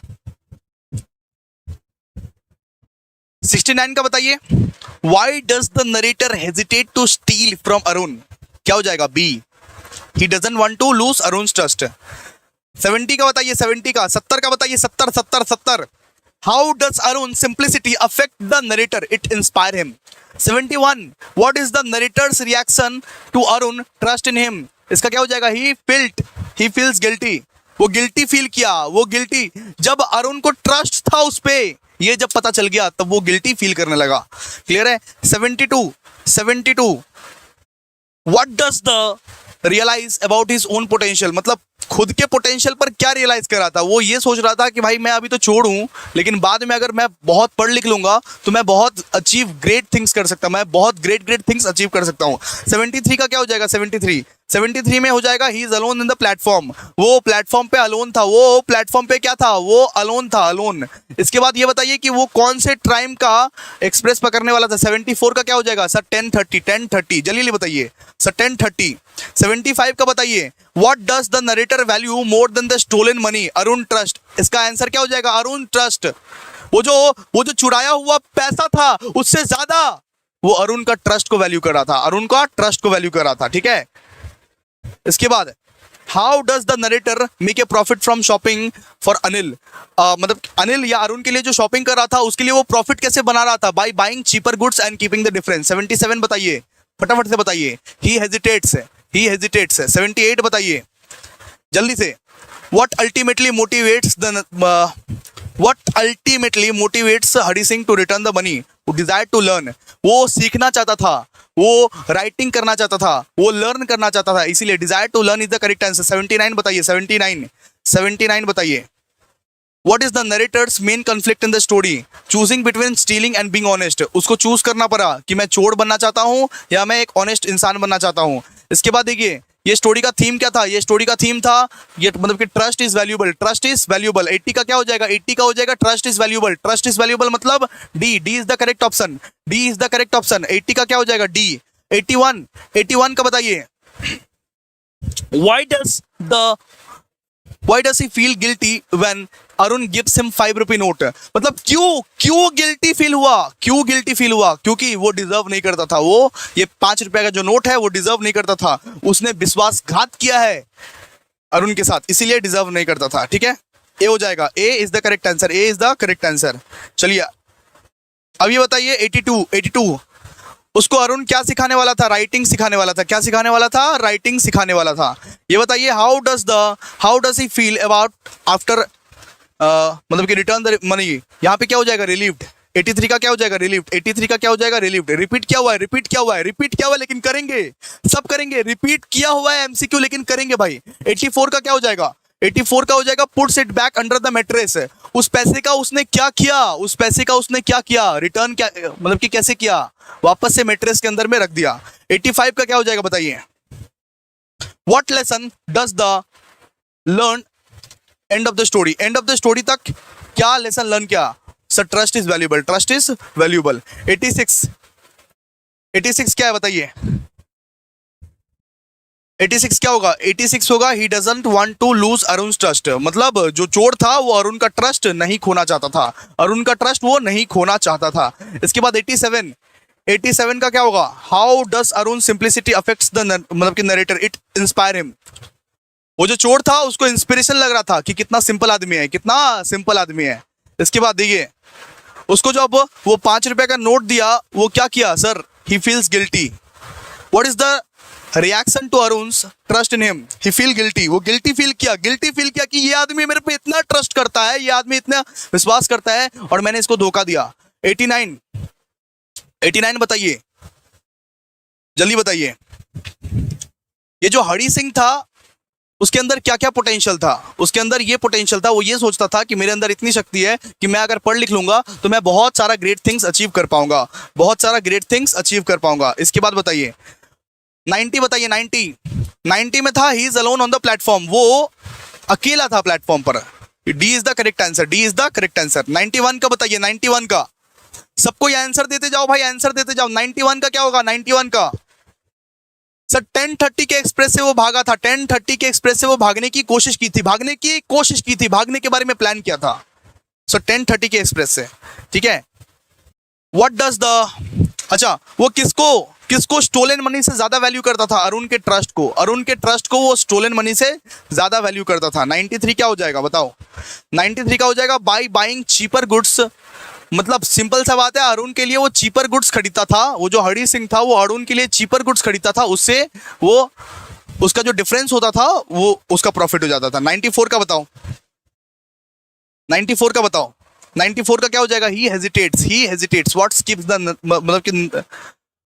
69 का बताइए, why does the narrator hesitate to steal from Arun? क्या हो जाएगा? B, he doesn't want to lose Arun trust. 70 का बताइए, 70 का, 70 का बताइए, 70 70 70। How does Arun simplicity affect the narrator? It inspire him. 71, what is the narrator's reaction to Arun trust in him? इसका क्या हो जाएगा? He feels guilty. वो गिल्टी फील किया, वो गिल्टी जब अरुण को ट्रस्ट था उस पे, ये जब पता चल गया तब वो गिल्टी फील करने लगा। क्लियर है? 72, what does the realise about his own potential? मतलब खुद के पोटेंशियल पर क्या रियलाइज कर रहा था? वो ये सोच रहा था कि भाई मैं अभी तो छोड़ हूं, लेकिन बाद में अगर मैं बहुत पढ़ लिख लूंगा तो मैं बहुत अचीव ग्रेट थिंग्स कर सकता हूं, मैं बहुत ग्रेट थिंग्स अचीव कर सकता हूं। 73 का क्या हो जाएगा? 73 में हो जाएगा, he is alone in the platform. वो प्लेटफॉर्म पे अलोन था। वो प्लेटफॉर्म पे क्या था? वो अलोन था, अलोन। इसके बाद ये बताइए कि वो कौन से टाइम का एक्सप्रेस पकड़ने वाला था? 74 का क्या हो जाएगा सर? 10:30। जल्दी बताइए सर, 10:30। 75 का बताइए, what does the narrator value more than the stolen money? Arun trust. इसका आंसर क्या हो जाएगा? अरुण ट्रस्ट। वो जो चुराया हुआ पैसा था उससे ज्यादा वो अरुण का ट्रस्ट को वैल्यू कर रहा था, अरुण का ट्रस्ट को वैल्यू कर रहा था। ठीक है। इसके बाद, how does the narrator make a profit from shopping for Anil? मतलब अनिल या अरुण के लिए जो शॉपिंग कर रहा था उसके लिए वो प्रॉफिट कैसे बना रहा था? By buying cheaper goods and keeping the difference. 77 बताइए, फटाफट से बताइए। ही हेजिटेट्स। 78 बताइए जल्दी से। What ultimately motivates Hari Singh to return the money? Who desired to learn? वो सीखना चाहता था, वो राइटिंग करना चाहता था, वो लर्न करना चाहता था, इसीलिए desire to learn is the correct answer. 79 बताइए, 79 बताइए। What is the narrator's main conflict in the story? Choosing between stealing and being honest. उसको चूज करना पड़ा कि मैं चोर बनना चाहता हूँ या मैं एक ऑनेस्ट इंसान बनना चाहता हूँ। इसके बाद देखिए, ये स्टोरी का थीम क्या था? ये स्टोरी का थीम था, ये मतलब कि ट्रस्ट इज वैल्यूएबल। 80 का क्या हो जाएगा? 80 का हो जाएगा ट्रस्ट इज वैल्यूएबल मतलब D is the correct option. 80 का क्या हो जाएगा? डी। 81 का बताइए, Why does he feel guilty when Arun gives him 5 rupee note? मतलब क्यों गिल्टी फील हुआ? क्योंकि वो डिजर्व नहीं करता था। वो ये 5 रुपए का जो नोट है वो डिजर्व नहीं करता था। उसने विश्वासघात किया है अरुण के साथ, इसीलिए डिजर्व नहीं करता था। ठीक है, ए हो जाएगा। ए इज द करेक्ट आंसर। चलिए अब ये बताइए, 82 उसको अरुण क्या सिखाने वाला था? राइटिंग सिखाने वाला था। क्या सिखाने वाला था? राइटिंग सिखाने वाला था। ये बताइए, how does he feel about after मतलब कि रिटर्न द मनी? यहाँ पे क्या हो जाएगा? रिलीव्ड। 83 का क्या हो जाएगा? रिलीव्ड। रिपीट क्या हुआ है, लेकिन करेंगे, सब करेंगे। रिपीट किया हुआ है एमसीक्यू, लेकिन करेंगे भाई। 84 का क्या हो जाएगा? Puts it back under the mattress. उस पैसे का उसने क्या किया? रिटर्न क्या मतलब कि कैसे किया? वापस से मैट्रेस के अंदर में रख दिया। 85 का क्या हो जाएगा बताइए? What lesson does the learn and of the story तक क्या लेसन लर्न किया? Sir trust is valuable. 86 क्या है बताइए? 86 क्या होगा? 86 होगा, he doesn't want to lose Arun trust. मतलब जो चोर था वो अरुण का ट्रस्ट नहीं खोना चाहता था। इसके बाद 87 का क्या होगा? How does Arun simplicity affects the मतलब कि नरेटर? It inspire him. वो जो चोर था उसको इंस्पिरेशन लग रहा था कि कितना सिंपल आदमी है। इसके बाद देखिए, उसको जब वो 5 रुपए का नोट दिया, वो क्या किया? Sir he feels guilty. What is the reaction to Arun's trust in him? He feel guilty. वो गिल्टी फील किया कि ये आदमी मेरे पे इतना ट्रस्ट करता है, ये आदमी इतना विश्वास करता है और मैंने इसको धोखा दिया। 89 बताइए, जल्दी बताइए। ये जो हरि सिंह था उसके अंदर क्या क्या पोटेंशियल था? उसके अंदर ये पोटेंशियल था, वो ये सोचता था कि मेरे अंदर इतनी शक्ति है कि मैं अगर पढ़ लिख लूंगा तो मैं बहुत सारा ग्रेट थिंग्स अचीव कर पाऊंगा। इसके बाद बताइए, 90 बताइए। 90 में था, he is alone on the platform. वो अकेला था प्लेटफॉर्म पर। D is the correct answer. 91 का बताइए। 91 का सबको ये आंसर देते जाओ भाई, 91 का क्या होगा? सर 10:30 के एक्सप्रेस से वो भागा था, 10:30 के एक्सप्रेस से वो भागने की कोशिश की थी, भागने के बारे में प्लान किया था सर 10:30 के एक्सप्रेस से, ठीक है। व्हाट डज द, अच्छा वो किसको स्टोलन मनी से ज्यादा वैल्यू करता था? अरुण के ट्रस्ट को वो स्टोलन मनी से ज्यादा वैल्यू करता था। 93 क्या हो जाएगा बताओ? 93 का हो जाएगा बाय बाइंग चीपर गुड्स। मतलब सिंपल सा बात है, अरुण के लिए वो चीपर गुड्स खरीदता था, वो जो हरि सिंह था वो अरुण के लिए चीपर गुड्स खरीदता था, उससे वो उसका जो डिफरेंस होता था वो उसका प्रॉफिट हो जाता था। 94 का बताओ, 94 का बताओ, 94 का क्या हो जाएगा? ही हेजिटेट्स व्हाट स्किप्स द, मतलब कि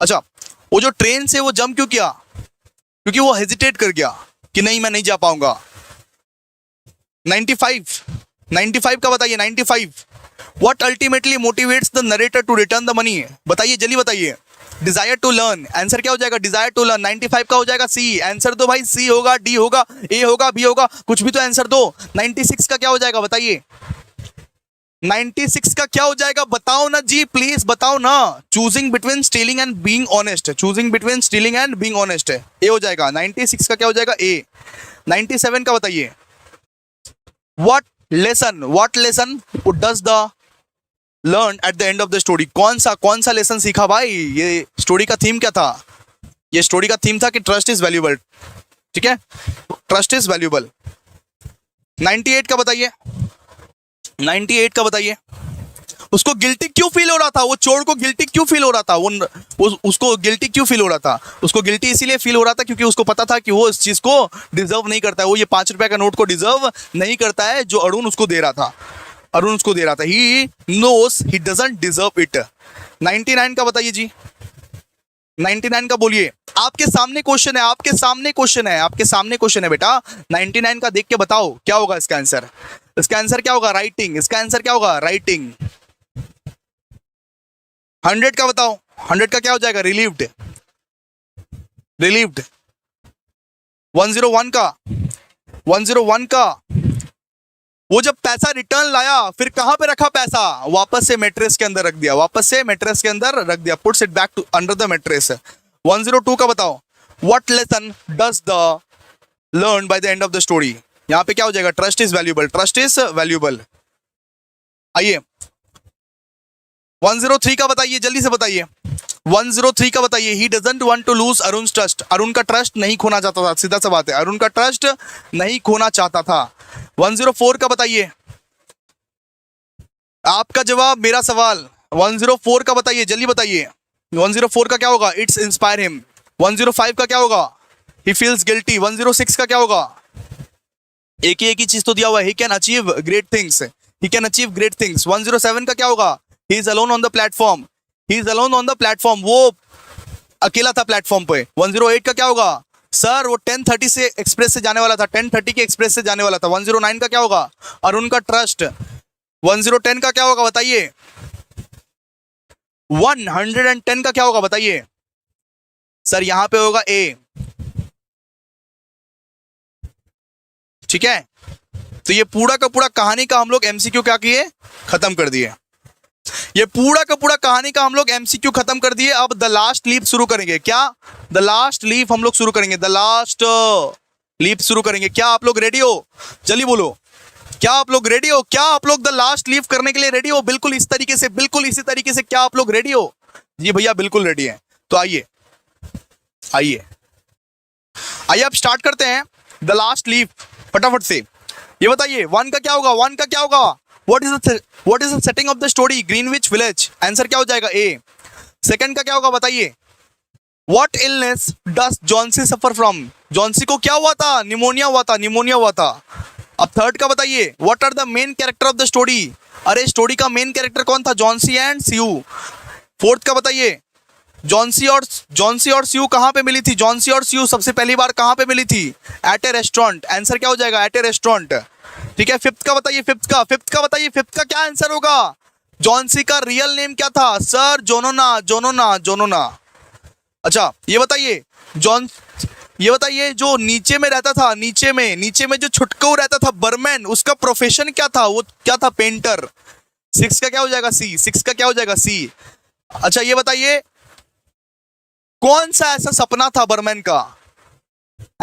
अच्छा वो जो ट्रेन से वो जंप क्यों किया? क्योंकि वो हेजिटेट कर गया कि नहीं मैं नहीं जा पाऊंगा। 95 का बताइए, 95 what ultimately motivates the narrator to return the money? बताइए जल्दी बताइए। डिजायर टू लर्न, आंसर क्या हो जाएगा? Dzire to learn. 95 का हो जाएगा सी। आंसर दो भाई, सी होगा, डी होगा, ए होगा, बी होगा, कुछ भी तो आंसर दो। 96 का क्या हो जाएगा बताइए? 96 का क्या हो जाएगा बताओ ना जी, प्लीज बताओ ना। Choosing between stealing and being honest, choosing between stealing and being honest है, ए हो जाएगा। 96 का क्या हो जाएगा? ए। 97 का बताइए। What lesson does the learn at the end of the story? कौन सा लेसन सीखा भाई? ये स्टोरी का थीम क्या था? ये स्टोरी का थीम था कि ट्रस्ट इज वैल्यूएबल, ठीक है, ट्रस्ट इज वैल्यूएबल। 98 का बताइए, 98 का बताइए। उसको गिल्टी क्यों फील हो रहा था? वो चोर को गिल्टी क्यों फील हो रहा था? उसको गिल्टी क्यों फील हो रहा था? उसको गिल्टी इसीलिए फील हो रहा था क्योंकि उसको पता था कि वो इस चीज को डिजर्व नहीं करता है, वो ये 5 रुपए का नोट को डिजर्व नहीं करता है जो अरुण उसको दे रहा था, he knows he doesn't deserve it. 99 का बताइए जी, 99 का बोलिए। आपके सामने क्वेश्चन है बेटा। 99 का देख के बताओ क्या होगा इसका आंसर? इसका आंसर क्या होगा? राइटिंग। इसका आंसर क्या होगा? राइटिंग। 100 का बताओ, 100 का क्या हो जाएगा? रिलीव्ड। 101 का वो जब पैसा रिटर्न लाया फिर कहां पे रखा पैसा? वापस से मैट्रेस के अंदर रख दिया, puts it back to under the mattress. 102 का बताओ। What lesson does the learn by the end of the story? यहां पे क्या हो जाएगा? Trust is valuable. आइए 103 का बताइए, जल्दी से बताइए। 103 का बताइए। He doesn't want to lose Arun's trust. Arun का ट्रस्ट नहीं खोना चाहता था, सीधा सा बात है, अरुण का ट्रस्ट नहीं खोना चाहता था। 104 का बताइए। आपका जवाब मेरा सवाल। 104 का बताइए, जल्दी बताइए। 104 का क्या होगा? It's inspire him. 105 का क्या होगा? ही फील्स गिल्टी। 106 का क्या होगा? एक ही चीज तो दिया हुआ है, he can achieve great things. 107 का क्या होगा? He is alone on the platform. वो अकेला था प्लेटफॉर्म पे। 108 का क्या होगा? सर वो 10:30 से एक्सप्रेस से जाने वाला था, 10:30 के एक्सप्रेस से जाने वाला था। 109 का क्या होगा? अरुण का ट्रस्ट। 110 का क्या होगा बताइए? 110 का क्या होगा बताइए? सर यहां पे होगा ए, ठीक है। तो ये पूरा का पूरा कहानी का हम लोग एमसीक्यू क्या किए? खत्म कर दिए। ये पूरा का पूरा कहानी का हम लोग एमसीक्यू खत्म कर दिए। अब द लास्ट लीप शुरू करेंगे। क्या? द लास्ट लीप हम लोग शुरू करेंगे। क्या आप लोग रेडी हो? जल्दी बोलो, क्या आप लोग रेडी हो? क्या आप लोग द लास्ट लीप करने के लिए रेडी हो? बिल्कुल इस तरीके से, बिल्कुल इसी तरीके से। क्या आप लोग रेडी हो? जी भैया बिल्कुल रेडी है। तो आइए अब स्टार्ट करते हैं द लास्ट लीप फटाफट से। ये बताइए 1 का क्या होगा? What is the setting of the story? Greenwich village. Answer क्या हो जाएगा? ए। सेकंड का क्या होगा बताइए? What illness does Johnsy suffer from? Johnsy को क्या हुआ था? निमोनिया हुआ था। अब थर्ड का बताइए। What are the main character of the story? अरे स्टोरी का मेन कैरेक्टर कौन था? Johnsy and sue. फोर्थ का बताइए। जॉन्सी और स्यू कहां पे मिली थी? जॉन्सी और स्यू सबसे पहली बार कहां पे मिली थी? एट ए रेस्टोरेंट। आंसर क्या हो जाएगा? एट ए रेस्टोरेंट, ठीक है। फिफ्थ का बताइए। फिफ्थ का बताइए। फिफ्थ का क्या आंसर होगा? जॉन्सी का रियल नेम क्या था? सर जोनोना। अच्छा ये बताइए जो नीचे में रहता था, नीचे में जो छुटकू रहता था बर्मैन, उसका प्रोफेशन क्या था? वो क्या था? पेंटर। 6 का क्या हो जाएगा? सी। 6 का क्या हो जाएगा? सी। अच्छा ये बताइए कौन सा ऐसा सपना था बर्मन का?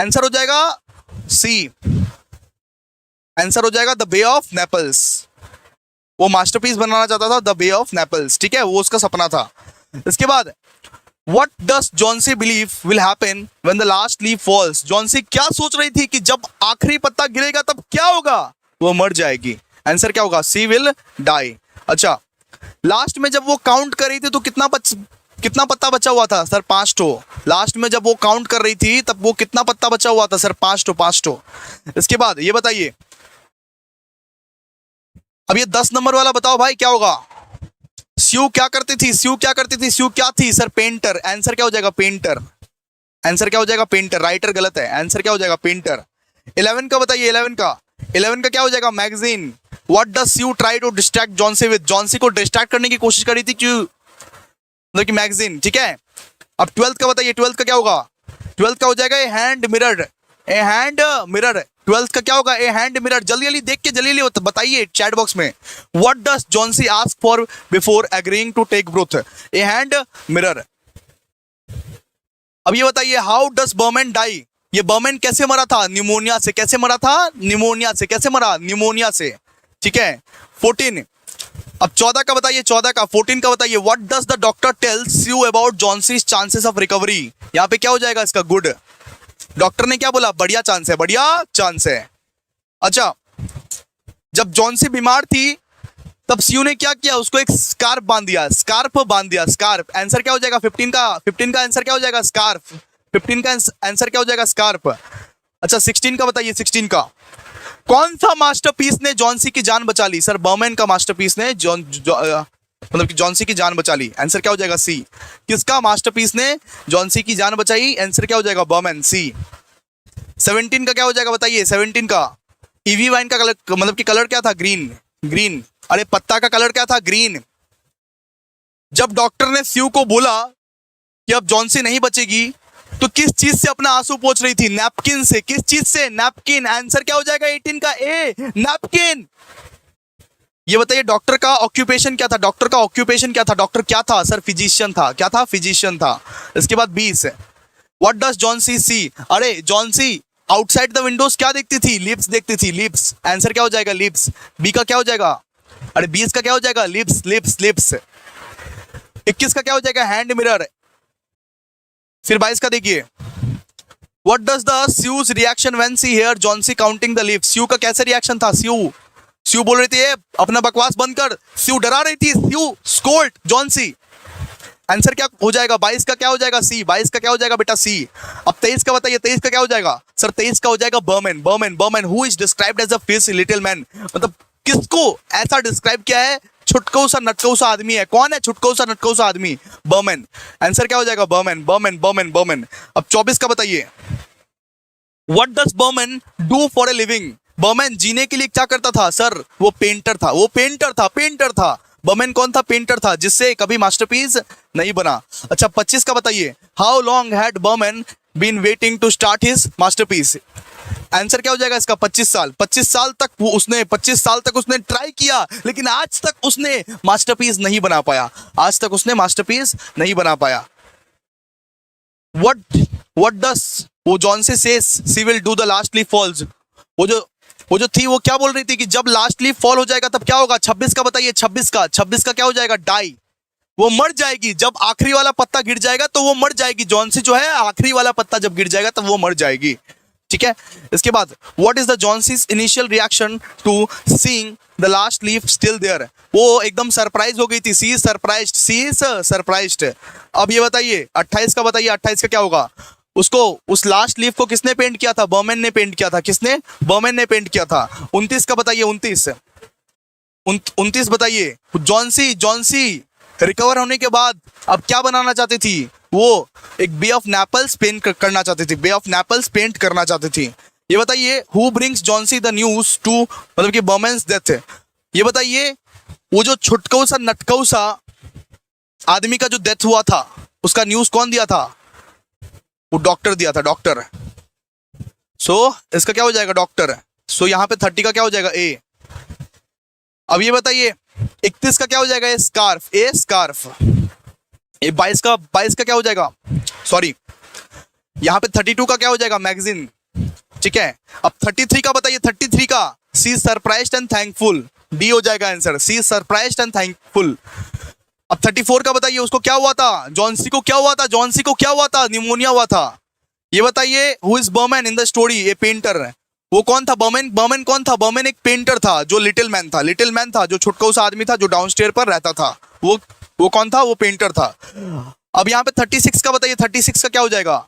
आंसर हो जाएगा सी, आंसर हो जाएगा द बे ऑफ नेपल्स। वो मास्टरपीस बनाना चाहता था, द बे ऑफ नेपल्स, ठीक है, वो उसका सपना था। इसके बाद What does Johnsy believe will happen when the last leaf falls? Johnsy क्या सोच रही थी कि जब आखिरी पत्ता गिरेगा तब क्या होगा? वो मर जाएगी। आंसर क्या होगा? She will die। अच्छा, लास्ट में जब वो काउंट कर रही थी तो कितना पत्ता बचा हुआ था? सर 5 ठो। लास्ट में जब वो काउंट कर रही थी तब वो कितना पत्ता बचा हुआ था? सर 5 ठो, 5 ठो। इसके बाद ये बताइए, अब ये 10 नंबर वाला बताओ भाई क्या होगा? स्यू क्या करती थी? स्यू क्या करती थी? स्यू क्या थी? Sir painter. आंसर क्या हो जाएगा? पेंटर। आंसर क्या हो जाएगा? पेंटर। राइटर गलत है, आंसर क्या हो जाएगा? पेंटर। 11 का बताइए, 11 का, 11 का क्या हो जाएगा? Magazine. What does Sue try to distract Johnsy with? Johnsy को डिस्ट्रैक्ट करने की कोशिश करी थी क्यों? मतलब कि मैगजीन, ठीक है। अब 12th का बताइए, 12th का क्या होगा? 12th का हो जाएगा a hand mirror, a hand mirror. 12th का क्या होगा? A hand mirror. जल्दी जल्दी देख के जल्दी बताइए चैट बॉक्स में। What does Johnsy ask for before agreeing to take broth? A hand mirror. अब ये बताइए, हाउ डज बर्मन डाई? ये बर्मन कैसे मरा था? न्यूमोनिया से। कैसे मरा था? न्यूमोनिया से। कैसे मरा? न्यूमोनिया से, ठीक है। 14। अब 14 का बताइए, 14 का, 14 का बताइए, what does the doctor tells you about Johnsy's chances of recovery? यहाँ पे क्या हो जाएगा इसका? गुड। डॉक्टर ने क्या बोला? बढ़िया चांस है, बढ़िया चांस है। अच्छा, जब जॉन्सी बीमार थी तब सीयू ने क्या किया? उसको एक स्कार्फ बांध दिया, स्कार्फ बांध दिया, स्कार्फ। आंसर क्या हो जाएगा? 15 का, 15 का आंसर क्या हो जाएगा? स्कार्फ। 15 का आंसर क्या हो जाएगा? स्कार्फ। अच्छा, 16 का बताइए, 16 का, कौन सा मास्टरपीस ने जॉन्सी की जान बचा ली? सर बर्मन का मास्टरपीस ने मतलब कि जॉन्सी की जान बचा ली। आंसर क्या हो जाएगा? सी। किसका मास्टरपीस ने जॉन्सी की जान बचाई? आंसर क्या हो जाएगा? बर्मन, सी। 17 का क्या हो जाएगा बताइए? 17 का, ईवी वाइन का कलर, मतलब कि कलर क्या था? Green, green. अरे पत्ता का कलर क्या था? ग्रीन। जब डॉक्टर ने स्यू को बोला कि अब जॉन्सी नहीं बचेगी तो किस चीज से अपना आंसू पोंछ रही थी? नैपकिन से। किस चीज से? नैपकिन। आंसर क्या हो जाएगा? 18 का, ए, नैपकिन। ये बताइए, डॉक्टर का ऑक्यूपेशन क्या था? डॉक्टर का ऑक्यूपेशन क्या था? डॉक्टर क्या था? सर फिजिशियन था। क्या था? फिजिशियन था। इसके बाद 20, व्हाट डज जॉन्सी सी? अरे जॉन्सी आउटसाइड द विंडोज क्या देखती थी? लिप्स देखती थी, लिप्स। आंसर क्या हो जाएगा? लिप्स। बी का क्या हो जाएगा? अरे 20 का क्या हो जाएगा? Lips, lips, lips. 21 का क्या हो जाएगा? Hand mirror. फिर 22 का देखिए, what does the Sue's reaction when she hear Johnsy counting the lips? Sue का कैसे रिएक्शन था? स्यू बोल रही थी अपना बकवास बंद कर। स्यू डरा रही थी, स्यू स्कोल्ड जॉन्सी। आंसर क्या हो जाएगा? 22 का क्या हो जाएगा? सी। 22 का क्या हो जाएगा बेटा? सी। अब 23 का बताइए, 23 का क्या हो जाएगा? सर 23 का हो जाएगा Behrman, Behrman, Behrman, who is described as a fish little man. मतलब किसको ऐसा डिस्क्राइब किया है? छुटकू सा नटकू सा आदमी है। कौन है छुटकू सा नटकू सा आदमी? बर्मन। आंसर क्या हो जाएगा? Behrman, Behrman, Behrman, Burman. अब 24 का बताइए, what does Behrman do for a living? Behrman जीने के लिए क्या करता था? सर वो पेंटर था, वो पेंटर था, पेंटर था। बर्मन कौन था? पेंटर था, जिससे कभी मास्टरपीस नहीं बना। अच्छा, 25 का बताइए, how long had Behrman been waiting to start his masterpiece? Answer क्या हो जाएगा इसका? 25 साल। 25 साल तक उसने 25 साल तक उसने ट्राई किया, लेकिन आज तक उसने मास्टरपीस नहीं बना पाया। आज तक उसने मास्टरपीस नहीं बना पाया। व्हाट डस वो Johnsy says she will do the last leaf falls? वो जो थी वो क्या बोल रही थी कि जब लास्ट लीफ फॉल हो जाएगा तब क्या होगा? 26 का बताइए, 26 का, 26 का क्या हो जाएगा? डाई। वो मर जाएगी। जब आखिरी वाला पत्ता गिर जाएगा तो वो मर जाएगी। जॉन्सी जो है, आखिरी वाला पत्ता जब गिर जाएगा तब वो मर जाएगी, ठीक है। इसके बाद, what is the Johnsy's initial reaction to seeing the last leaf still there? वो एकदम सरप्राइज हो गई थी। She is surprised, she is surprised. अब ये बताइए, 28 का बताइए, 28 का क्या होगा? उसको, उस लास्ट लीफ को किसने पेंट किया था? बर्मन ने पेंट किया था। किसने? बर्मन ने पेंट किया था। 29 का बताइए, 29 बताइए, जॉन्सी रिकवर होने के बाद अब क्या बनाना चाहती थी? वो एक बे ऑफ नेपल्स पेंट करना चाहती थी, बे ऑफ नेपल्स पेंट करना चाहती थी। ये बताइए, who brings Johnsy the news to, मतलब कि बर्मन्स डेथ? ये बताइए, वो जो छुटकू सा नटकू सा आदमी का जो डेथ हुआ था उसका न्यूज कौन दिया था? वो डॉक्टर दिया था, डॉक्टर। सो इसका क्या हो जाएगा? डॉक्टर। सो यहाँ पे 30 का क्या हो जाएगा? ए। अब ये बताइए, 31 का क्या हो जाएगा? ए स्कार्फ, ए स्कार्फ। ये 22 का क्या हो जाएगा, सॉरी यहाँ पे 32 का क्या हो जाएगा, मैगजीन। ठीक है, अब 33 का बताइए, 33 का C surprised and thankful, D हो जाएगा answer, C surprised and thankful. अब 34 का बताइए, उसको क्या हुआ था, जॉन्सी को क्या हुआ था, जॉन्सी को क्या हुआ था, निमोनिया हुआ था। ये बताइए, who is Behrman in the story, ये पेंटर है, वो कौन था, बर्मन, बर्मन कौन था, बर्मन एक पेंटर था जो लिटिल मैन था, लिटिल मैन था जो छुटका सा आदमी था जो डाउनस्टेयर पर रहता था, वो कौन था, वो पेंटर था। अब यहाँ पे 36 का बताइए, 36 का क्या हो जाएगा,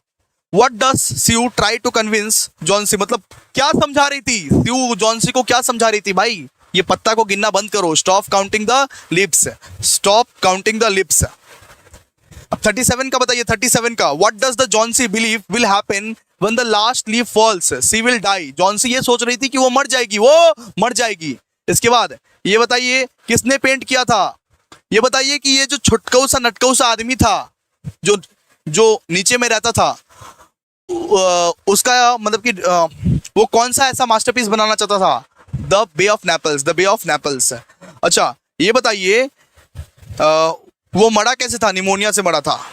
what does Sue try to convince Johnsy, मतलब क्या समझा रही थी स्यू, जॉन्सी को क्या समझा रही थी, भाई ये पत्ता को गिनना बंद करो, stop counting the lips, stop counting the lips. अब 37 का बताइए, 37 का, what does the Johnsy believe will happen when the last leaf falls, she will die, Johnsy ये सोच रही थी कि वो मर जाएगी, वो मर जाएगी। इसके बाद ये बताइए किसने पेंट किया था, ये बताइए कि ये जो छुटकऊ सा नटकऊ सा आदमी था जो जो नीचे में रहता था, उसका मतलब कि वो कौन सा ऐसा मास्टरपीस बनाना चाहता था, the bay of Naples, the bay of Naples. अच्छा ये बताइए वो मरा कैसे था, निमोनिया से मरा था।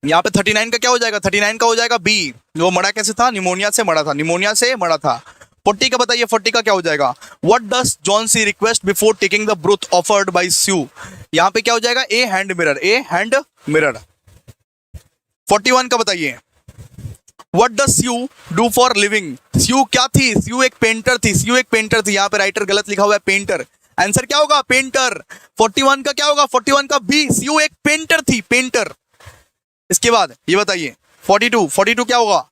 यहाँ पे 39 का क्या हो जाएगा, 39 का हो जाएगा बी, वो मरा कैसे था, निमोनिया से मरा था, निमोनिया से मरा था। 40 का बताइए, 40 का क्या हो जाएगा, what does Johnsy request before taking the broth offered by Sue, यहाँ पे क्या हो जाएगा, a hand mirror, a hand mirror. 41 का बताइए, what does Sue do for living, Sue क्या थी, स्यू एक पेंटर थी, स्यू एक पेंटर थी, यहाँ पे राइटर गलत लिखा हुआ है पेंटर, आंसर क्या होगा, पेंटर। 41 का क्या होगा, 41 का बी, स्यू एक पेंटर थी, पेंटर। इसके बाद ये बताइए 42 क्या होगा,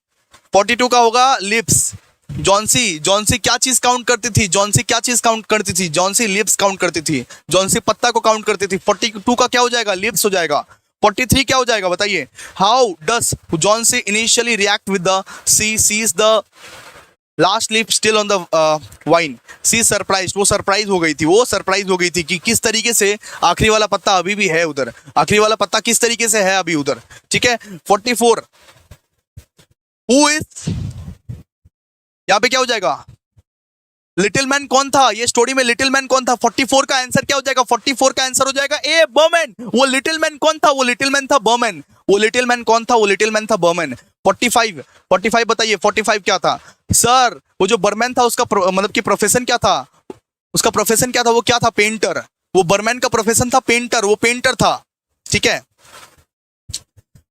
42 का होगा लिप्स, जॉन्सी क्या चीज काउंट करती थी, जॉन्सी क्या चीज काउंट करती थी, जॉन्सी लिप्स काउंट करती थी, जॉन्सी पत्ता को काउंट करती थी। 42 का क्या हो जाएगा, लिप्स हो जाएगा। 43 क्या हो जाएगा बताइए, how does Johnsy initially react with the she sees the last leaf still on the vine, she surprise, वो सरप्राइज हो गई थी, वो सरप्राइज हो गई थी कि किस तरीके से आखिरी वाला पत्ता अभी भी है उधर, आखिरी वाला पत्ता किस तरीके से है अभी उधर। ठीक है, 44 हु इज, यहाँ पे क्या हो जाएगा, लिटिल मैन कौन था, ये स्टोरी में लिटिल मैन कौन था। 44 का आंसर क्या हो जाएगा, 44 का आंसर हो जाएगा ए बर्मन। वो लिटिल मैन कौन था, वो लिटिल मैन था बर्मन। वो लिटिल मैन कौन था, वो लिटिल मैन था बर्मन। 45 बताइए, 45 क्या था सर, वो जो बर्मन था उसका मतलब कि प्रोफेशन क्या था, उसका प्रोफेशन क्या था, वो क्या था, पेंटर। वो बर्मन का प्रोफेशन था पेंटर, वो पेंटर था। ठीक है,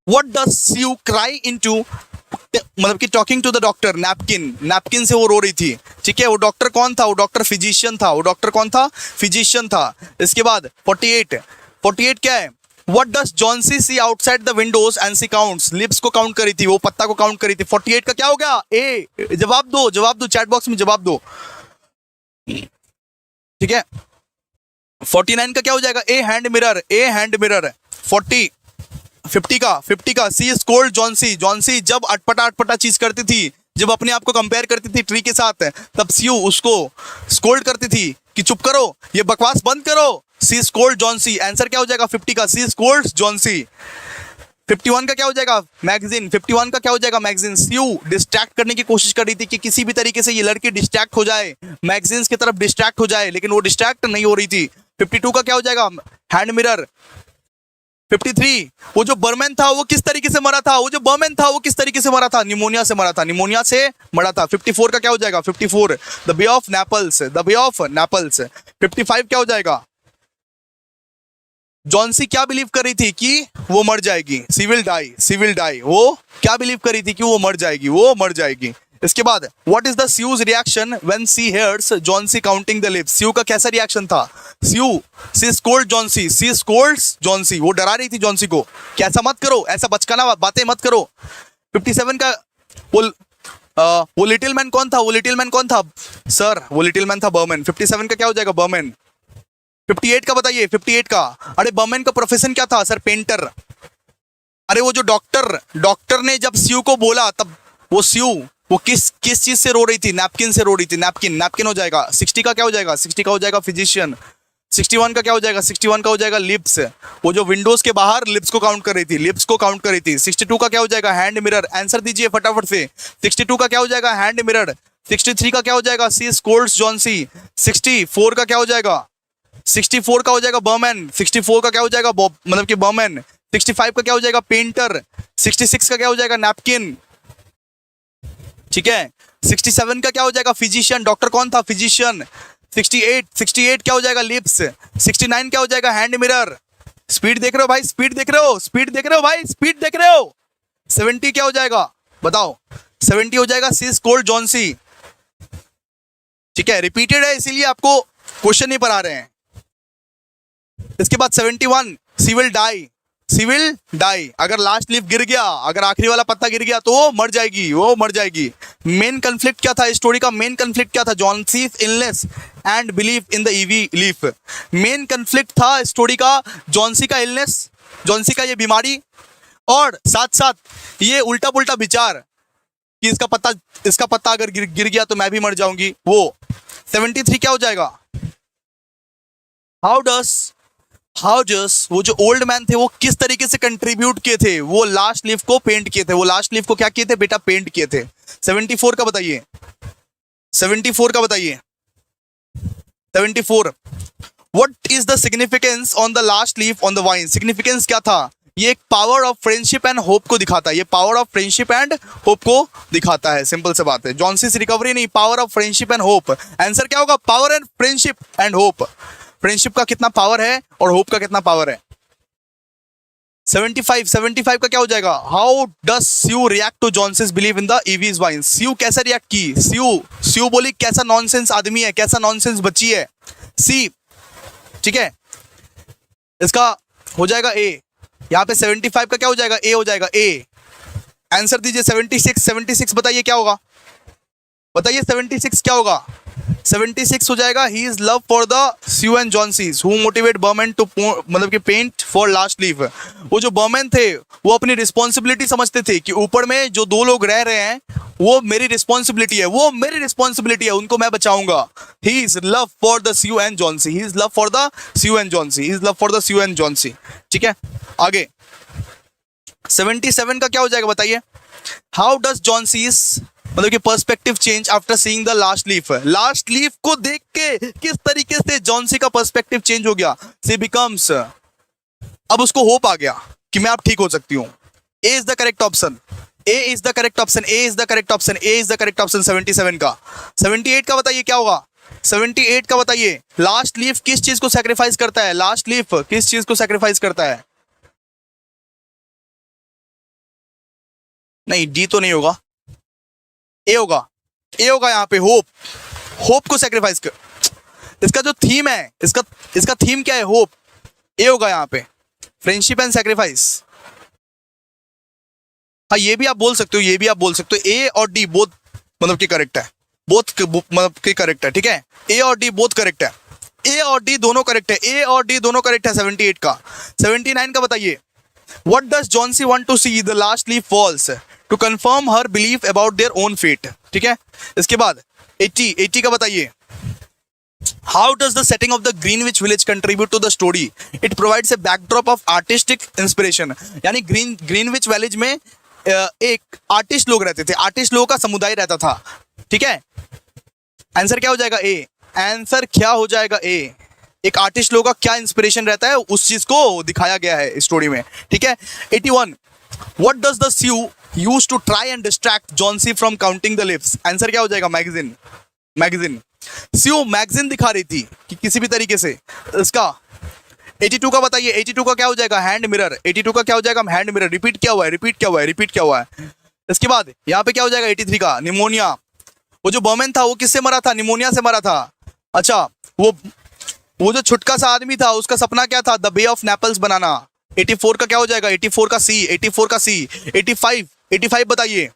what does you cry into, मतलब कि talking to the doctor, napkin, napkin से वो रो रही थी। ठीक है, वो डॉक्टर कौन था, वो डॉक्टर फिजिशियन था, वो डॉक्टर कौन था, फिजिशियन था। इसके बाद 48 क्या है, what does Johnsy see outside the windows and she counts, leaves को काउंट करी थी, वो पत्ता को काउंट करी थी। 48 का क्या हो गया, ए, जवाब दो चैट बॉक्स में जवाब दो। ठीक है, 49 का क्या हो जाएगा, a hand mirror, a hand mirror. 50 का सी स्कोल्ड जॉन्सी, जॉन्सी जब अटपटा चीज करती थी, जब अपने आप को कंपेयर करती थी ट्री के साथ, तब सीयू उसको स्कोल्ड करती थी कि चुप करो, ये बकवास बंद करो। सी स्कोल्ड जॉन्सी, आंसर क्या हो जाएगा 50 का, सी स्कोल्ड जॉन्सी। 51 का क्या हो जाएगा, मैगजीन। 51 का क्या हो जाएगा, मैगजीन। सीयू डिस्ट्रैक्ट करने की कोशिश कर रही थी कि किसी भी तरीके से ये लड़की डिस्ट्रैक्ट हो जाए, मैगजीन्स की तरफ डिस्ट्रैक्ट हो जाए, लेकिन वो डिस्ट्रैक्ट नहीं हो रही थी। 52 का क्या हो जाएगा, हैंड मिरर। 53 वो जो बर्मन था वो किस तरीके से मरा था, वो जो बर्मन था वो किस तरीके से मरा था, निमोनिया से मरा था, निमोनिया से मरा था। 54 का क्या हो जाएगा, 54 the bay of Naples, the bay of Naples. 55 क्या हो जाएगा, जॉन्सी क्या बिलीव कर रही थी कि वो मर जाएगी, she will die, she will die, वो क्या बिलीव कर रही थी कि वो मर जाएगी, वो मर जाएगी। इसके बाद what is the Sue's reaction when she hears Johnsy counting the leaves, Sue का कैसा रिएक्शन था, Sue she scold Johnsy, she scolds Johnsy, वो डरा रही थी जॉन्सी को कि ऐसा मत करो, ऐसा बचकाना बातें मत करो। 57 का वो लिटिल मैन कौन था, वो लिटिल मैन कौन था सर, वो लिटिल मैन था बर्मन। 57 का क्या हो जाएगा, बर्मन। 58 का बताइए, 58 का, अरे बर्मन का प्रोफेशन क्या था सर, पेंटर। अरे वो जो डॉक्टर ने जब सीयू को बोला, तब वो सीयू वो किस चीज से रो रही थी, नैपकिन से रो रही थी, नैपकिन हो जाएगा। 60 का क्या हो जाएगा, 60 का हो जाएगा फिजिशियन। 61 का क्या हो जाएगा, 61 का हो जाएगा लिप्स, वो जो विंडोज के बाहर लिप्स को काउंट कर रही थी, लिप्स को काउंट कर रही थी। 62 का क्या हो जाएगा, हैंड मिरर, आंसर दीजिए फटाफट से। 62 का क्या हो जाएगा, हैंड मिरर। 63 का क्या हो जाएगा, सी स्कोल्ड्स जॉन्सी। 64 का क्या हो जाएगा, 64 का हो जाएगा बर्मैन, 64 का क्या हो जाएगा मतलब कि बर्मैन, 65 का क्या हो जाएगा पेंटर, 66 का क्या हो जाएगा नैपकिन, ठीक है। 67 का क्या हो जाएगा फिजिशियन, डॉक्टर कौन था फिजिशियन। 68 क्या हो जाएगा लिप्स, 69 क्या हो जाएगा हैंड मिरर। स्पीड देख रहे हो भाई, स्पीड देख रहे हो, स्पीड देख रहे हो भाई, स्पीड देख रहे हो। 70 क्या हो जाएगा बताओ, 70 हो जाएगा सीज कोल्ड जॉन्सी, ठीक है। रिपीटेड है इसीलिए आपको क्वेश्चन नहीं पढ़ा रहे हैं। इसके बाद 71 she will die, she will die, अगर लास्ट लीफ गिर गया, अगर आखिरी वाला पत्ता गिर गया तो वो मर जाएगी, वो मर जाएगी। मेन कंफ्लिक्ट क्या था स्टोरी का, मेन कंफ्लिक्ट क्या था, Johnsy's illness and belief in the ivy leaf. Main conflict था स्टोरी का जॉन्सी का इलनेस, जॉन्सी का ये बीमारी, और साथ साथ ये उल्टा पुल्टा विचार कि इसका पत्ता अगर गिर गया तो मैं भी मर जाऊंगी वो। 73 क्या हो जाएगा, हाउ डस वो जो ओल्ड मैन थे वो किस तरीके से कंट्रीब्यूट किए थे, वो लास्ट लीफ को पेंट किए थे, वो लास्ट लीफ को क्या किए थे बेटा पेंट किए थे। 74 का बताइए, 74 का बताइए, 74 what is the significance on the last leaf on the wine. Significance क्या था, ये एक power of friendship and hope को दिखाता है, ये power of friendship and hope को दिखाता है, सिंपल से बात है। जॉन्सीस रिकवरी नहीं, power of friendship and hope. Answer क्या होगा, power and friendship and hope. Friendship का कितना पावर है और होप का कितना पावर है। 75 का क्या हो जाएगा, how does Sue react to Johnsy's believe in the ivy vine. Sue कैसे रिएक्ट की, स्यू बोली कैसा नॉनसेंस आदमी है, कैसा नॉनसेंस बच्ची है, सी, ठीक है। इसका हो जाएगा ए, यहां पे 75 का क्या हो जाएगा, ए हो जाएगा, ए। आंसर दीजिए 76 बताइए क्या होगा, बताइए 76 क्या होगा। 76 हो जाएगा, he is love for the Sue and Johnsy's who motivate Behrman to मतलब कि पेंट फॉर लास्ट लीफ। वो जो बर्मैन थे वो अपनी रिस्पॉन्सिबिलिटी समझते थे कि ऊपर में जो दो लोग रह रहे हैं वो मेरी रिस्पॉन्सिबिलिटी है, वो मेरी रिस्पॉन्सिबिलिटी है, उनको मैं बचाऊंगा। He is love for the Sue and Johnsy, he is love for the Sue and Johnsy, he is love for the Sue and Johnsy, ठीक है। आगे 77 का क्या हो जाएगा बताइए, हाउ डज जॉन्सीज मतलब कि perspective change after seeing the last leaf. Last leaf को देख के किस तरीके से जॉन्सी का पर्सपेक्टिव चेंज हो गया, सी बिकम्स, अब उसको होप आ गया कि मैं अब ठीक हो सकती हूं। A is the correct option, A is the correct option, A is the correct option, A is the correct option 77 का। 78 का बताइए क्या होगा, 78 का बताइए, लास्ट लीफ किस चीज को सैक्रिफाइस करता है, लास्ट लीफ किस चीज को सैक्रिफाइस करता है। नहीं डी तो नहीं होगा, ए होगा, ए होगा यहाँ पे, होप, होप को सैक्रिफाइस कर। इसका जो थीम है, इसका थीम क्या है, होप, ए होगा यहाँ पे, फ्रेंडशिप एंड सैक्रिफाइस। हाँ ये भी आप बोल सकते हो, ये भी आप बोल सकते हो, ए और डी बोथ मतलब कि करेक्ट है, बोथ मतलब कि करेक्ट है, ठीक है। ए और डी बोथ करेक्ट है, ए और डी दोनों करेक्ट है, ए और डी दोनों करेक्ट है 78 का। 79 का बताइए, what does Johnsy want to see the last leaf falls to confirm her belief about their own fate, ठीक है। इसके बाद 80 का बताइए, how does the setting of the Greenwich Village contribute to the story, it provides a backdrop of artistic inspiration. यानी ग्रीनविच विलेज में एक आर्टिस्ट लोग रहते थे, आर्टिस्ट लोगों का समुदाय रहता था, ठीक है। आंसर क्या हो जाएगा, ए। आंसर क्या हो जाएगा, ए। एक आर्टिस्ट लोगों का क्या इंस्पिरेशन रहता है उस चीज को दिखाया गया है स्टोरी में, ठीक है। 81 what does the Sue use to try and distract Johnsy from counting the leaves. Answer क्या हो जाएगा, मैगजीन, मैगजीन। स्यू मैगजीन दिखा रही थी कि किसी भी तरीके से। इसका 82 का बताइए, 82 का क्या हो जाएगा, हैंड मिरर। 82 का क्या हो जाएगा, हैंड मिरर। रिपीट क्या हुआ है, रिपीट क्या हुआ है, रिपीट क्या हुआ है। इसके बाद यहाँ पे क्या हो जाएगा 83 का, निमोनिया। वो जो बर्मन था वो किससे मरा था, निमोनिया से मरा था। अच्छा वो जो छुटका सा आदमी था उसका सपना क्या था, द बे ऑफ नेपल्स बनाना। 84 का क्या हो जाएगा, 84 का सी, 84 का सी। 85 बताइए,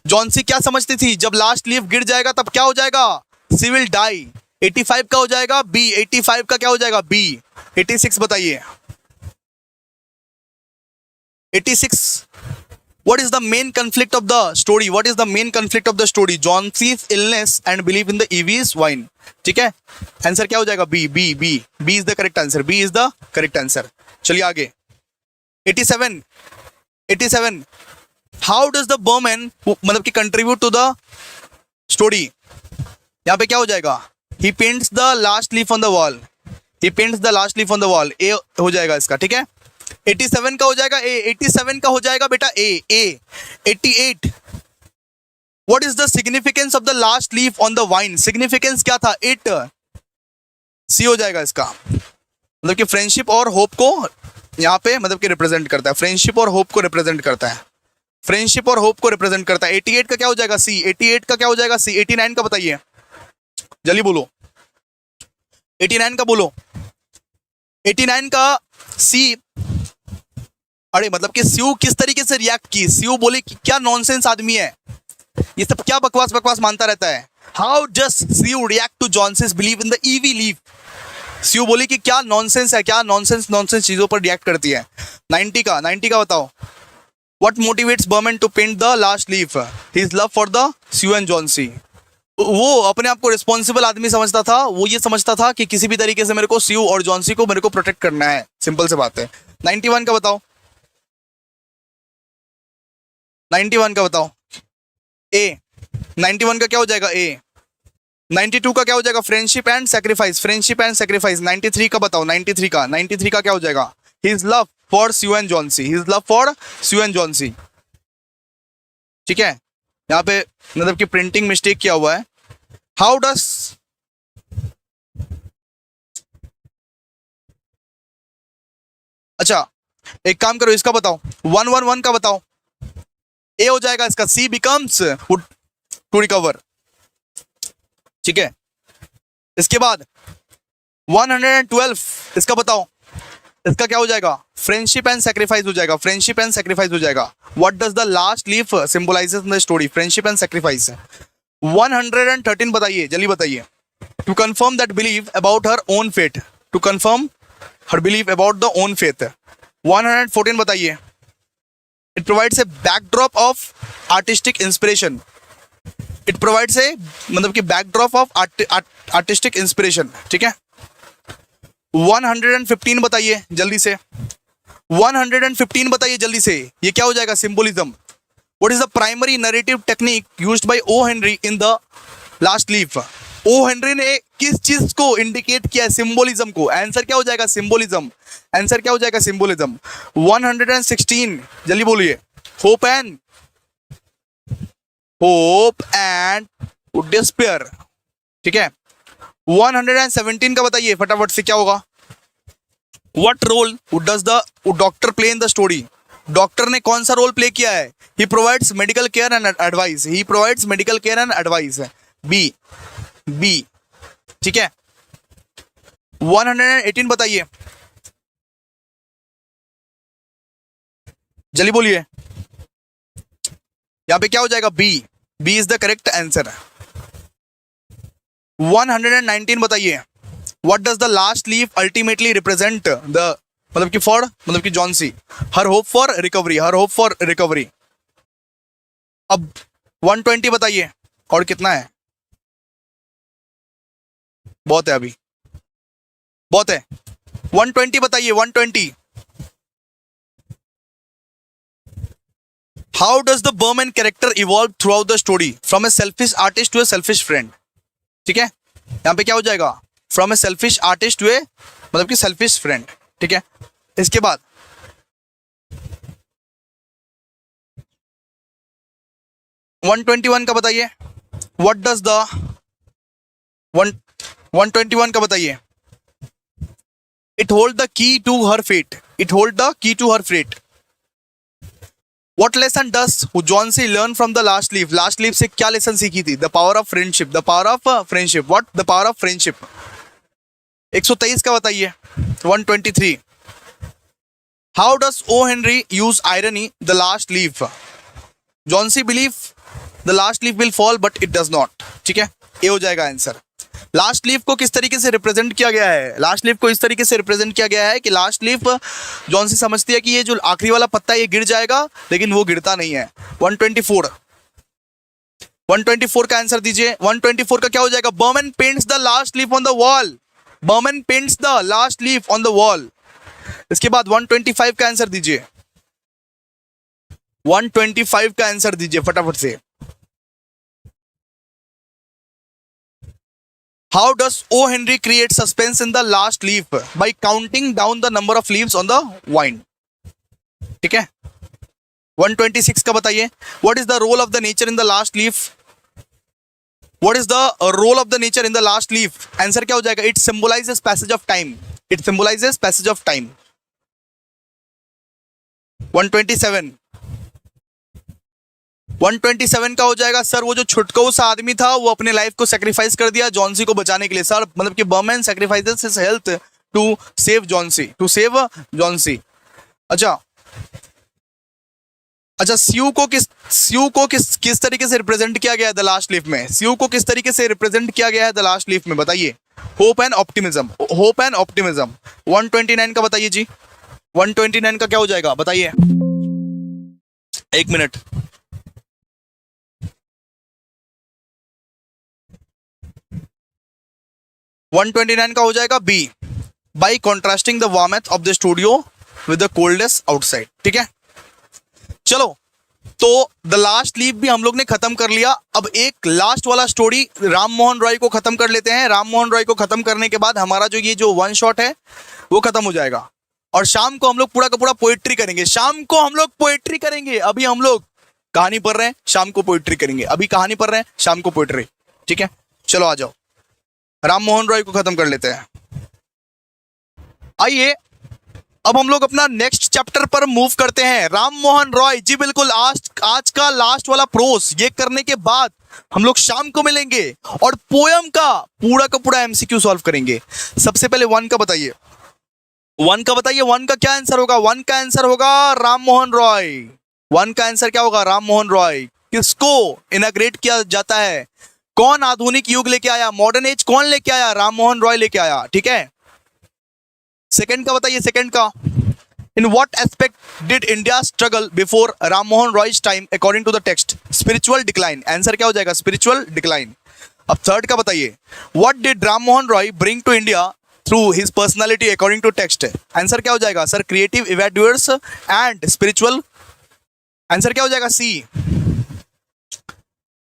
जॉन्सी क्या समझती थी जब लास्ट लीफ गिर जाएगा तब क्या हो जाएगा, सी विल डाई। 85 का हो जाएगा बी, 85 का क्या हो जाएगा, बी। 86 बताइए, 86 what is the main conflict of the story, what is the main conflict of the story, Johnson's illness and belief in the EV's wine, ठीक है। आंसर क्या हो जाएगा, B, B, B, B is the correct answer, B is the correct answer. चलिए आगे 87 हाउ डज द बर्मन मतलब कि कंट्रीब्यूट टू द स्टोरी। यहाँ पे क्या हो जाएगा, he paints the last leaf on the wall, he paints the last leaf on the wall, A हो जाएगा इसका, ठीक है। 87 का हो जाएगा ए, 87 का हो जाएगा बेटा ए 88, what is the significance of the last leaf on the wine, significance क्या था, इट, सी हो जाएगा इसका, मतलब कि फ्रेंडशिप और होप को यहाँ पे मतलब कि रिप्रेजेंट करता है, फ्रेंडशिप और होप को रिप्रेजेंट करता है, फ्रेंडशिप और होप को रिप्रेजेंट करता है। 88 का क्या हो जाएगा सी, 88 का क्या हो जाएगा सी। 89 का बताइए, जल्दी बोलो, 89 का बोलो, 89 का सी। अरे मतलब कि स्यू किस तरीके से रिएक्ट की, स्यू बोली कि क्या नॉनसेंस आदमी है, ये सब क्या बकवास बकवास मानता रहता है। How just Sue react to Johnson's believe in the ivy leaf, Sue बोली कि क्या नॉनसेंस है, क्या नॉनसेंस चीजों पर रिएक्ट करती है। 90 का बताओ, what motivates Behrman to paint the last leaf, his love for the Sue and Johnsy. वो अपने आप को रिस्पॉन्सिबल आदमी समझता था, वो ये समझता था कि किसी भी तरीके से मेरे को स्यू और जॉन्सी को मेरे को प्रोटेक्ट करना है, सिंपल से बात है। 91 का बताओ, 91 का बताओ ए, 91 का क्या हो जाएगा ए। 92 का क्या हो जाएगा friendship and sacrifice, friendship and sacrifice. 93 का बताओ, 93 का क्या हो जाएगा his love for Sue and Johnsy, his love for Sue and Johnsy, ठीक है। यहाँ पे मतलब कि प्रिंटिंग मिस्टेक किया हुआ है। हाउ डस, अच्छा एक काम करो, इसका बताओ 111 का बताओ, ए हो जाएगा इसका, सी बिकम्स टू रिकवर, ठीक है। इसके बाद 112 इसका बताओ, इसका क्या हो जाएगा फ्रेंडशिप एंड सैक्रिफाइस हो जाएगा, फ्रेंडशिप एंड सैक्रिफाइस हो जाएगा। What does the last leaf symbolizes in the story, friendship and sacrifice. 113 बताइए, जल्दी बताइए। To confirm that believe about her own faith, to confirm her believe about the own faith. 114 बताइए। It provides a backdrop of artistic inspiration, it provides a मतलब कि बैकड्रॉप ऑफ आर्टिस्टिक इंस्पिरेशन, ठीक है। 115 बताइए जल्दी से, 115 बताइए जल्दी से, ये क्या हो जाएगा symbolism. What is the primary narrative technique used by O Henry in the last leaf. O Henry ने किस चीज को इंडिकेट किया है, सिंबोलिज्म को। आंसर क्या हो जाएगा सिंबोलिज्म, आंसर क्या हो जाएगा सिंबोलिज्म। 116 जल्दी बोलिए, होप एंड डिस्पेयर, ठीक है। 117 का बताइए फटाफट से, क्या होगा। What role does the doctor play in the story, doctor ने कौन सा रोल प्ले किया है। He provides medical care and advice, he provides medical care and advice, B, ठीक है। 118 बताइए, जल्दी बोलिए, यहां पे क्या हो जाएगा B is the correct answer. 119 बताइए। What does the last leaf ultimately represent the मतलब कि फॉर मतलब कि Johnsy, her hope for recovery, her hope for recovery. अब 120 बताइए, और कितना है, बहुत है अभी, बहुत है। 120 बताइए, 120। How does the Behrman character evolve throughout the story from a selfish artist to a selfish friend, ठीक है। यहां पे क्या हो जाएगा from a selfish artist to a मतलब कि सेल्फिश फ्रेंड, ठीक है। इसके बाद 121 का बताइए। व्हाट डज द 121 का बताइए। It hold the key to her fate, it hold the key to her fate. What lesson does Johnsy learn from the last leaf? Last leaf से क्या लेसन सीखी थी। The power of friendship, the power of friendship. What the power of friendship. 123 का बताइए। 123 how does O Henry use irony the last leaf. Johnsy believe the last leaf will fall but it does not, ठीक है। ये हो जाएगा आंसर। लास्ट लीफ को किस तरीके से रिप्रेजेंट किया गया है, लास्ट लीफ को इस तरीके से रिप्रेजेंट किया गया है कि लास्ट लीफ जॉन्सी समझती है कि ये जो आखिरी वाला पत्ता ये गिर जाएगा, लेकिन वो गिरता नहीं है। 124 का आंसर दीजिए। 124 का क्या हो जाएगा। Behrman paints the last leaf on the wall, Behrman paints the last leaf on the wall. इसके बाद 125 का आंसर दीजिए। 125 का आंसर दीजिए फटाफट से। How does O Henry create suspense in the last leaf? By counting down the number of leaves on the vine. ठीक है, 126 का बताइए, what is the role of the nature in the last leaf? What is the role of the nature in the last leaf? Answer क्या हो जाएगा? It symbolizes passage of time, it symbolizes passage of time. 127 127 का हो जाएगा सर, वो जो छुटकू सा आदमी था वो अपने लाइफ को सेक्रीफाइस कर दिया जॉन्सी को बचाने के लिए। सर मतलब कि Behrman sacrifices his health to save Johnsy, to save Johnsy. अच्छा अच्छा, स्यू को किस तरीके से रिप्रेजेंट किया गया है द लास्ट लीफ में? स्यू को किस तरीके से रिप्रेजेंट किया गया है द लास्ट लीफ में? बताइए। Hope and optimism, hope and optimism. 129 का बताइए जी, 129 का क्या हो जाएगा बताइए, एक मिनट। वन 129 का हो जाएगा B, by contrasting the warmth of the studio with the coldness outside. ठीक है, चलो तो द लास्ट लीफ भी हम लोग ने खत्म कर लिया। अब एक लास्ट वाला स्टोरी राम मोहन रॉय को खत्म कर लेते हैं। राम मोहन रॉय को खत्म करने के बाद हमारा जो ये जो वन शॉट है वो खत्म हो जाएगा, और शाम को हम लोग पूरा का पूरा पोएट्री करेंगे। शाम को हम लोग पोएट्री करेंगे, अभी हम लोग कहानी पढ़ रहे हैं, शाम को पोएट्री करेंगे। अभी कहानी पढ़ रहे हैं, शाम को पोएट्री। ठीक है, चलो आ जाओ, राम मोहन रॉय को खत्म कर लेते हैं। आइए अब हम लोग अपना नेक्स्ट चैप्टर पर मूव करते हैं। राम मोहन रॉय जी, बिल्कुल आज का लास्ट वाला प्रोस ये करने के बाद हम लोग शाम को मिलेंगे और पोयम का पूरा एमसीक्यू सॉल्व करेंगे। सबसे पहले वन का बताइए, वन का बताइए, वन का क्या आंसर होगा? वन का आंसर होगा राम मोहन रॉय। वन का आंसर क्या होगा? राम मोहन रॉय। किसको इनॉग्रेट किया जाता है? कौन आधुनिक युग लेके आया? मॉडर्न एज कौन लेके आया? राम मोहन रॉय लेके आया। ठीक है, सेकंड का बताइए, सेकंड का, in what aspect did India struggle before Ram Mohan Roy's time according to the text? Spiritual decline. Answer क्या हो जाएगा? Spiritual decline. अब थर्ड का बताइए, what did Ram Mohan Roy bring to India through his personality according to text? Answer क्या हो जाएगा sir? Creative individuals and spiritual. Answer क्या हो जाएगा? सी।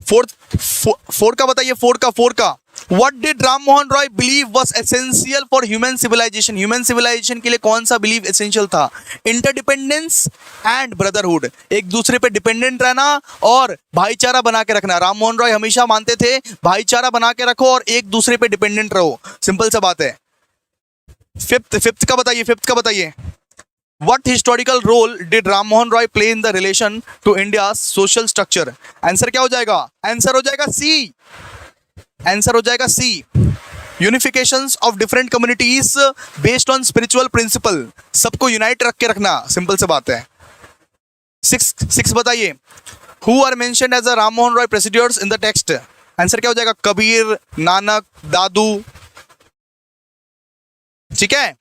फोर्थ का बताइए, फोर का what did Ram Mohan Roy believe was essential for human civilization? Human civilization के लिए कौन सा बिलीव एसेंशियल था? इंटरडिपेंडेंस एंड ब्रदरहुड, एक दूसरे पे डिपेंडेंट रहना और भाईचारा बना के रखना। राम मोहन रॉय हमेशा मानते थे भाईचारा बना के रखो और एक दूसरे पे डिपेंडेंट रहो, सिंपल सा बात है। फिफ्थ का बताइए, What historical role did Ram Mohan Roy play in the relation to India's social structure? Answer क्या हो जाएगा? आंसर हो जाएगा सी। आंसर हो जाएगा C. Unifications of different communities based on spiritual principle, सबको यूनाइट रख के रखना, सिंपल से बात है। सिक्स बताइए, who are mentioned as a Ram Mohan Roy predecessors in the text? Answer क्या हो जाएगा? कबीर, नानक, दादू। ठीक है,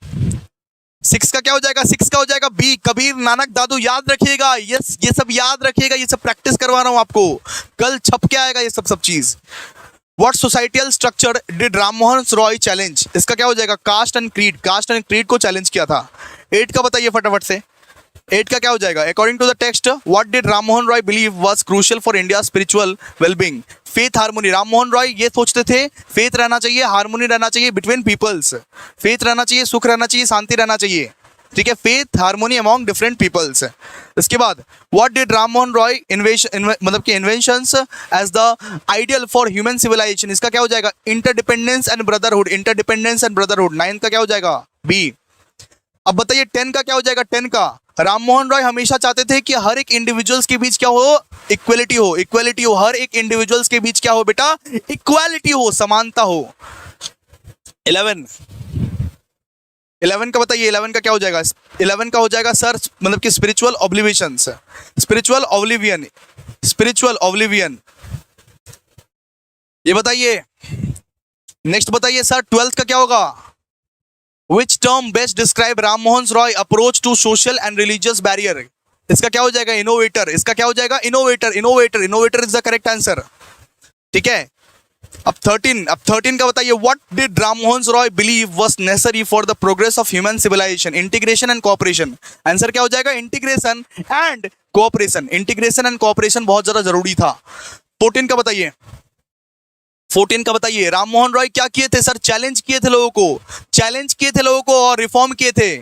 सिक्स का क्या हो जाएगा? सिक्स का हो जाएगा बी, कबीर, नानक, दादू। याद रखिएगा, यस ये सब याद रखिएगा, ये सब प्रैक्टिस करवा रहा हूं आपको, कल छप के आएगा ये सब चीज। What societal structure did Ram Mohan Roy challenge? इसका क्या हो जाएगा? Caste and creed. Caste and creed को चैलेंज किया था। 8 का बताइए फटाफट से, 8 का क्या हो जाएगा? According to the text what did Ram Mohan Roy believe was crucial for India spiritual wellbeing? Faith harmony. Ram Mohan Roy ये सोचते थे फेथ रहना चाहिए, हार्मोनी रहना चाहिए बिटवीन पीपल्स, फेथ रहना चाहिए, सुख रहना चाहिए, शांति रहना चाहिए। ठीक है, faith harmony among different peoples. इसके बाद व्हाट डिड राम मोहन रॉय मतलब कि inventions as the ideal for human civilization? इसका क्या हो जाएगा? Interdependence and brotherhood. Interdependence and brotherhood. 9 का क्या हो जाएगा? बी। अब बताइए 10 का क्या हो जाएगा? 10 का, राम मोहन रॉय हमेशा चाहते थे कि हर एक इंडिविजुअल्स के बीच क्या हो? इक्वलिटी हो, इक्वलिटी हो। हर एक इंडिविजुअल्स के बीच क्या हो बेटा? इक्वालिटी हो, समानता हो। 11 का बताइए, 11 का क्या हो जाएगा? 11 का हो जाएगा सर मतलब कि spiritual oblivion. Spiritual oblivion, spiritual oblivion, ये बताइए। नेक्स्ट बताइए सर 12th का क्या होगा? Which term best describe Ram Mohan Roy approach to social and religious barrier? इसका क्या हो जाएगा? इनोवेटर। इसका क्या हो जाएगा? Innovator, innovator, innovator is the correct answer. ठीक है, अब 13 का बताइए, what did Ram Mohan Roy believe was necessary for the progress of human civilization? Integration and cooperation. Answer क्या हो जाएगा? Integration and cooperation. Integration and cooperation बहुत ज्यादा जरूरी था। 14 का बताइए, 14 का बताइए। राम मोहन रॉय क्या किए थे सर? चैलेंज किए थे लोगों को, चैलेंज किए थे लोगों को और रिफॉर्म किए थे।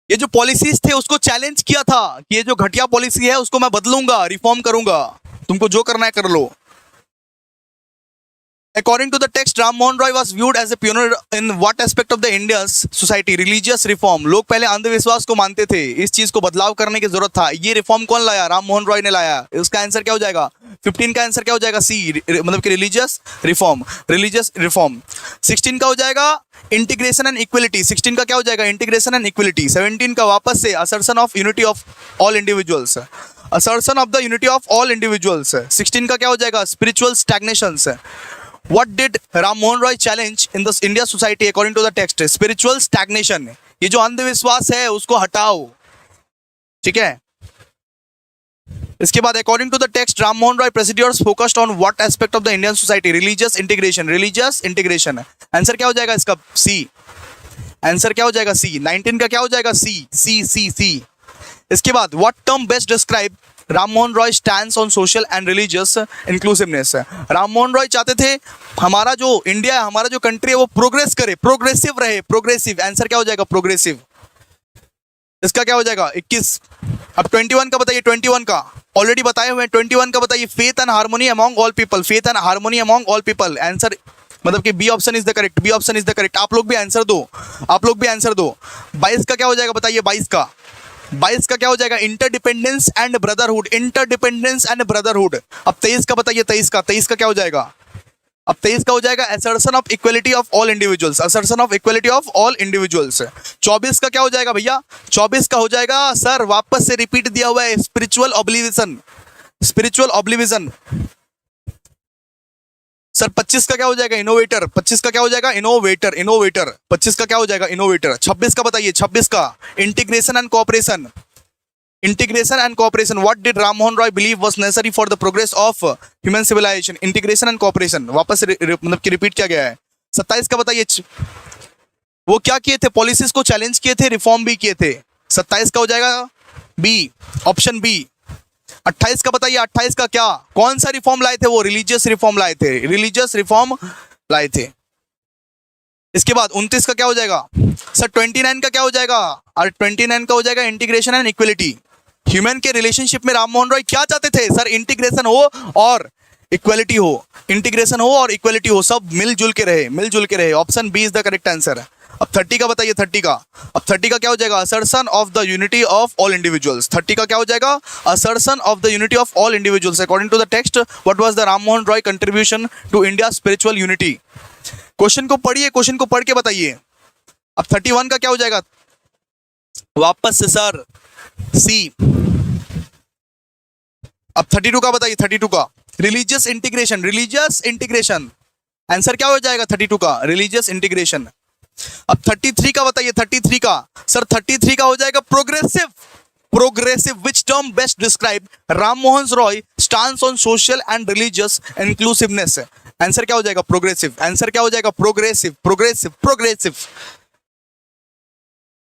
ये जो पॉलिसीज थे उसको चैलेंज किया था कि ये जो घटिया पॉलिसी है उसको मैं बदलूंगा, रिफॉर्म करूंगा, तुमको जो करना है कर लो। According to the text, Ram Mohan Roy was viewed as a pioneer in what aspect of the India's society? Religious reform. लोग पहले अंधविश्वास को मानते थे, इस चीज को बदलाव करने की जरूरत था। ये रिफॉर्म कौन लाया? राम मोहन रॉय ने लाया। उसका आंसर क्या हो जाएगा? 15 का आंसर क्या हो जाएगा? सी, मतलब कि रिलीजियस रिफॉर्म, रिलीजियस रिफॉर्म। 16 का हो जाएगा इंटीग्रेशन एंड इक्वलिटी। 16 का क्या हो जाएगा? Integration and equality. 17 का वापस से assertion of unity of all individuals, assertion of the unity of all individuals. 16 का क्या हो जाएगा? Spiritual स्टैग्नेशंस। What did Ram Mohan Roy challenge in the India society according to the text? Spiritual stagnation. ये जो अंधविश्वास है उसको हटाओ, ठीक है। इसके बाद according to the text, Ram Mohan Roy procedures focused on what aspect of the Indian society? Religious integration, religious integration. Answer क्या हो जाएगा इसका? सी। आंसर क्या हो जाएगा? सी। 19 का क्या हो जाएगा? सी, सी, सी, सी। इसके बाद what term best describe Ram Mohan Roy stands on social and religious inclusiveness? Ram Mohan Roy चाहते थे हमारा जो इंडिया है, हमारा जो कंट्री है वो प्रोग्रेस करे, प्रोग्रेसिव रहे, प्रोग्रेसिव। आंसर क्या हो जाएगा? प्रोग्रेसिव। इसका क्या हो जाएगा? 21। अब 21 का बताइए। 21 का ऑलरेडी बताए हुए हैं। 21 का बताइए। Faith and harmony among all people, faith and harmony among all people. Answer मतलब कि B option is the correct, B option is the correct. आप लोग भी आंसर दो, आप लोग भी आंसर दो। 22 का क्या हो जाएगा? बताइए 22 का। 22 का क्या हो जाएगा? Interdependence and brotherhood, interdependence and brotherhood. अब 23 का बताइए। 23 का, 23 का क्या हो जाएगा? अब 23 का हो जाएगा assertion of equality of all individuals, assertion of equality of all individuals. 24 का क्या हो जाएगा भैया? 24 का हो जाएगा सर, वापस से रिपीट दिया हुआ है, स्पिरिचुअल ऑब्लिविजन, स्पिरिचुअल ऑब्लिविजन। सर 25 का क्या हो जाएगा? इनोवेटर। 25 का क्या हो जाएगा? Innovator, innovator. 25 का क्या हो जाएगा? इनोवेटर। 26 का बताइए। 26 का integration and cooperation, integration and cooperation. What did Ram Mohan Roy believe was necessary for the progress of human civilization? Integration and cooperation. वापस मतलब कि रिपीट किया गया है। 27 का बताइए। वो क्या किए थे? पॉलिसीज को चैलेंज किए थे, रिफॉर्म भी किए थे। 27 का हो जाएगा बी, ऑप्शन बी। 28 का बताइए। 28 का क्या, कौन सा रिफॉर्म लाए थे? वो रिलीजियस रिफॉर्म लाए थे, रिलीजियस रिफॉर्म लाए थे। इसके बाद 29 का क्या हो जाएगा? सर 29 का क्या हो जाएगा? और 29 का हो जाएगा इंटीग्रेशन एंड इक्वलिटी। ह्यूमन के रिलेशनशिप में राम मोहन रॉय क्या चाहते थे? सर इंटीग्रेशन हो और इक्वलिटी हो, इंटीग्रेशन हो और इक्वलिटी हो, सब मिलजुल के रहे, मिलजुल के रहे। Option B is the correct answer. अब 30 का बताइए। 30 का, अब 30 का क्या हो जाएगा? Assertion of the unity of all individuals. 30 का क्या हो जाएगा? Assertion of the unity of all individuals. According to the text, what was the Ram Mohan Roy contribution to India spiritual unity? Question को पढ़िए, क्वेश्चन को पढ़ के बताइए। अब 31 का क्या हो जाएगा? वापस से सर सी। अब 32 का बताइए। 32 का religious integration, religious integration. Answer क्या हो जाएगा? 32 का रिलीजियस इंटीग्रेशन। अब 33 का बताइए। 33 का सर, 33 का हो जाएगा progressive, progressive. Which term best describe Ram Mohan Roy stance on social and religious inclusiveness? Answer क्या हो जाएगा? प्रोग्रेसिव। आंसर क्या हो जाएगा? Progressive, progressive, progressive.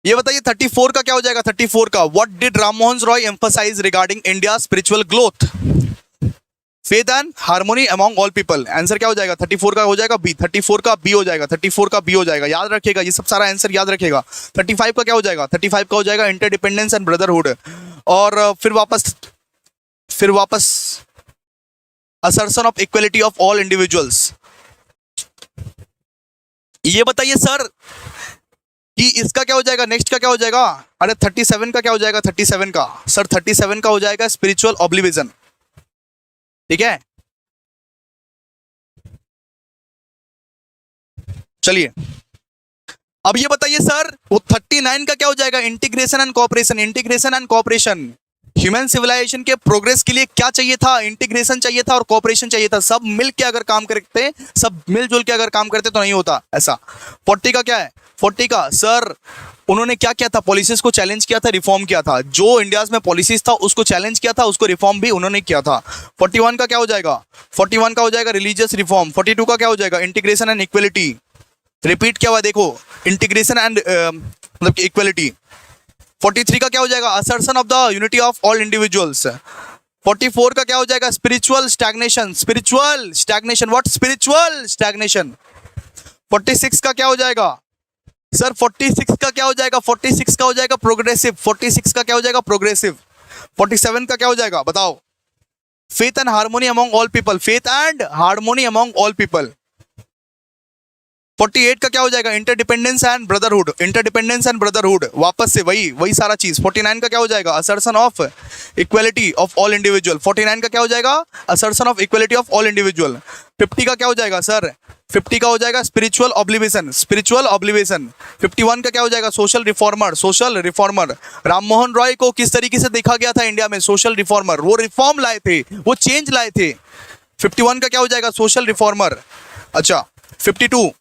ये बताइए 34 का क्या हो जाएगा? 34 का what did Ram Mohan Roy emphasize regarding India spiritual growth? Faith and harmony among all people. Answer क्या हो जाएगा? 34 का हो जाएगा बी, 34 का बी हो जाएगा, 34 का बी हो जाएगा। याद रखिएगा, ये सब सारा आंसर याद रखिएगा। 35 का क्या हो जाएगा? 35 का हो जाएगा इंटरडिपेंडेंस एंड ब्रदरहुड। और फिर वापस assertion of equality of all individuals. ये बताइए सर कि इसका क्या हो जाएगा? नेक्स्ट का क्या हो जाएगा? अरे 37 का क्या हो जाएगा? 37 का सर, 37 का हो जाएगा स्पिरिचुअल ऑब्लिविजन। ठीक है, चलिए अब ये बताइए सर, वो 39 का क्या हो जाएगा? Integration and cooperation, integration and cooperation. Human civilization के प्रोग्रेस के लिए क्या चाहिए था? इंटीग्रेशन चाहिए था और कोऑपरेशन चाहिए था। सब मिल के अगर काम करते, सब मिलजुल के अगर काम करते तो नहीं होता ऐसा। 40 का क्या है? 40 का सर, उन्होंने क्या किया था? पॉलिसीज को चैलेंज किया था, रिफॉर्म किया था। जो इंडिया में पॉलिसीज था उसको चैलेंज किया था, उसको रिफॉर्म भी उन्होंने किया था। 41 का क्या हो जाएगा? 41 का हो जाएगा रिलीजियस रिफॉर्म। 42 का क्या हो जाएगा? Integration and equality. रिपीट क्या हुआ देखो, इंटीग्रेशन एंड मतलब इक्वलिटी। 43 का क्या हो जाएगा? Assertion of the unity of all individuals. 44 का क्या हो जाएगा? Spiritual stagnation, spiritual stagnation, what? Spiritual stagnation. 46 का क्या हो जाएगा सर? 46 का क्या हो जाएगा? 46 का हो जाएगा प्रोग्रेसिव। 46 का क्या हो जाएगा? प्रोग्रेसिव। 47 का क्या हो जाएगा बताओ? Faith and harmony among all people, faith and harmony among all people. 48 का क्या हो जाएगा? Interdependence and brotherhood, interdependence and brotherhood, वापस से वही सारा चीज। 49 का क्या हो जाएगा? Assertion of equality of all individual. 49 का क्या हो जाएगा? Assertion of equality of all individual. 50 का क्या हो जाएगा सर? 50 का हो जाएगा स्पिरिचुअल ऑब्लिवेशन, स्पिरिचुअल ऑब्लिवेशन। 51 का क्या हो जाएगा? Social reformer, social reformer. Rammohan Roy को किस तरीके से देखा गया था इंडिया में? सोशल रिफॉर्मर, वो रिफॉर्म लाए थे, वो चेंज लाए थे। 51 का क्या हो जाएगा? Social reformer. अच्छा 52,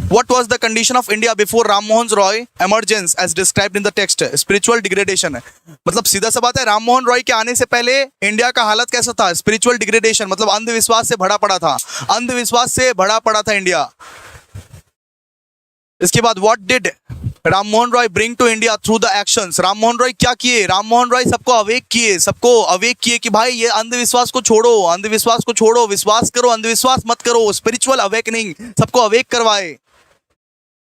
what was the condition of India before Ram Mohan Roy emergence as described in the text? Spiritual degradation। मतलब सीधा सा बात है, राम मोहन रॉय के आने से पहले इंडिया का हालत कैसा था? स्पिरिचुअल डिग्रेडेशन, मतलब अंधविश्वास से भरा पड़ा था, अंधविश्वास से भरा पड़ा था इंडिया। इसके बाद what did Ram Mohan Roy bring to India through the actions? Ram Mohan Roy क्या किए? राम मोहन रॉय सबको अवेक किए, सबको अवेक किए कि भाई ये अंधविश्वास को छोड़ो, अंधविश्वास को छोड़ो, विश्वास करो, अंधविश्वास मत करो। स्पिरिचुअल अवेकनिंग, सबको अवेक करवाए।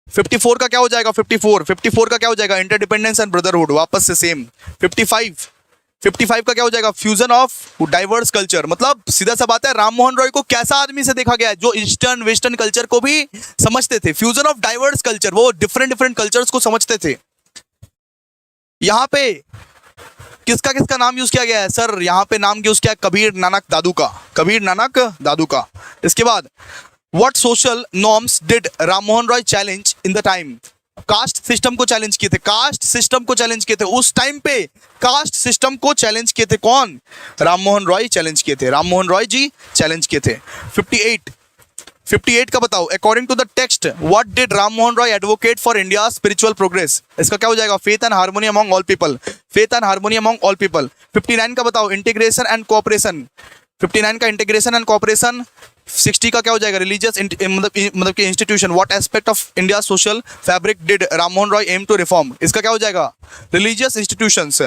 54 का क्या हो जाएगा? 54 का क्या हो जाएगा? इंटरडिपेंडेंस एंड ब्रदरहुड, वापस से सेम। 55 का क्या हो जाएगा? फ्यूजन ऑफ डाइवर्स कल्चर, मतलब सीधा सा बात है, राम मोहन रॉय को कैसा आदमी से देखा गया है? जो ईस्टर्न वेस्टर्न कल्चर को भी समझते थे। फ्यूजन ऑफ डाइवर्स कल्चर, वो डिफरेंट कल्चर्स को समझते थे। यहां पे किसका किसका नाम यूज किया गया है सर? यहां पे नाम यूज किया है कबीर नानक दादू का, कबीर नानक दादू का। इसके बाद what social norms did Ram Mohan Roy challenge in the time? Caste system को चैलेंज किए थे, कास्ट सिस्टम को चैलेंज किए थे उस टाइम पे, कास्ट सिस्टम को चैलेंज किए थे कौन? राम मोहन रॉय चैलेंज किए थे, राम मोहन रॉय जी चैलेंज किए थे। 58 का बताओ, according to the text what did Ram Mohan Roy advocate for India spiritual progress? इसका क्या हो जाएगा? Faith and harmony among all people, faith and harmony among all people. 59 का बताओ, इंटीग्रेशन एंड कोऑपरेशन। 59 का इंटीग्रेशन एंड कोऑपरेशन। 60 का क्या हो जाएगा? रिलीजियस मतलब कि institution, what aspect of India social fabric did Ram Mohan Roy aim to reform? इसका क्या हो जाएगा? Religious institutions.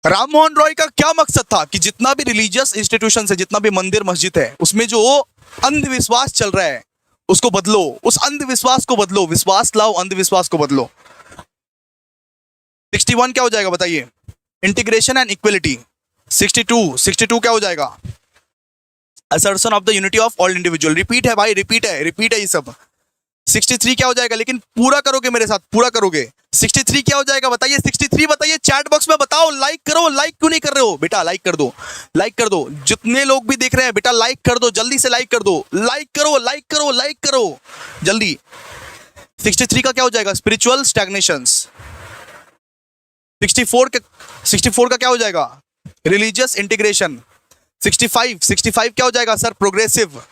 राम मोहन रॉय का क्या मकसद था कि जितना भी रिलीजियस इंस्टीट्यूशन है, जितना भी मंदिर मस्जिद है, उसमें जो अंधविश्वास चल रहा है उसको बदलो, उस अंधविश्वास को बदलो, विश्वास लाओ, अंधविश्वास को बदलो। 61 क्या हो जाएगा बताइए? Integration and equality. 62 क्या हो जाएगा? Assertion of the unity of all individual. Repeat है भाई, रिपीट है ये सब। 63 क्या हो जाएगा? लेकिन पूरा करोगे मेरे साथ, पूरा करोगे। 63 क्या हो जाएगा बताइए? 63 बताइए, चैट बॉक्स में बताओ। लाइक करो, लाइक क्यों नहीं कर रहे हो बेटा? लाइक कर दो, लाइक कर दो। जितने लोग भी देख रहे हैं बेटा लाइक कर दो, जल्दी से लाइक कर दो, लाइक करो, लाइक करो, लाइक करो जल्दी। 63 का क्या हो जाएगा? स्पिरिचुअल स्टैग्नेशंस। 64 का क्या हो जाएगा? Religious integration. 65 क्या हो जाएगा sir? Progressive.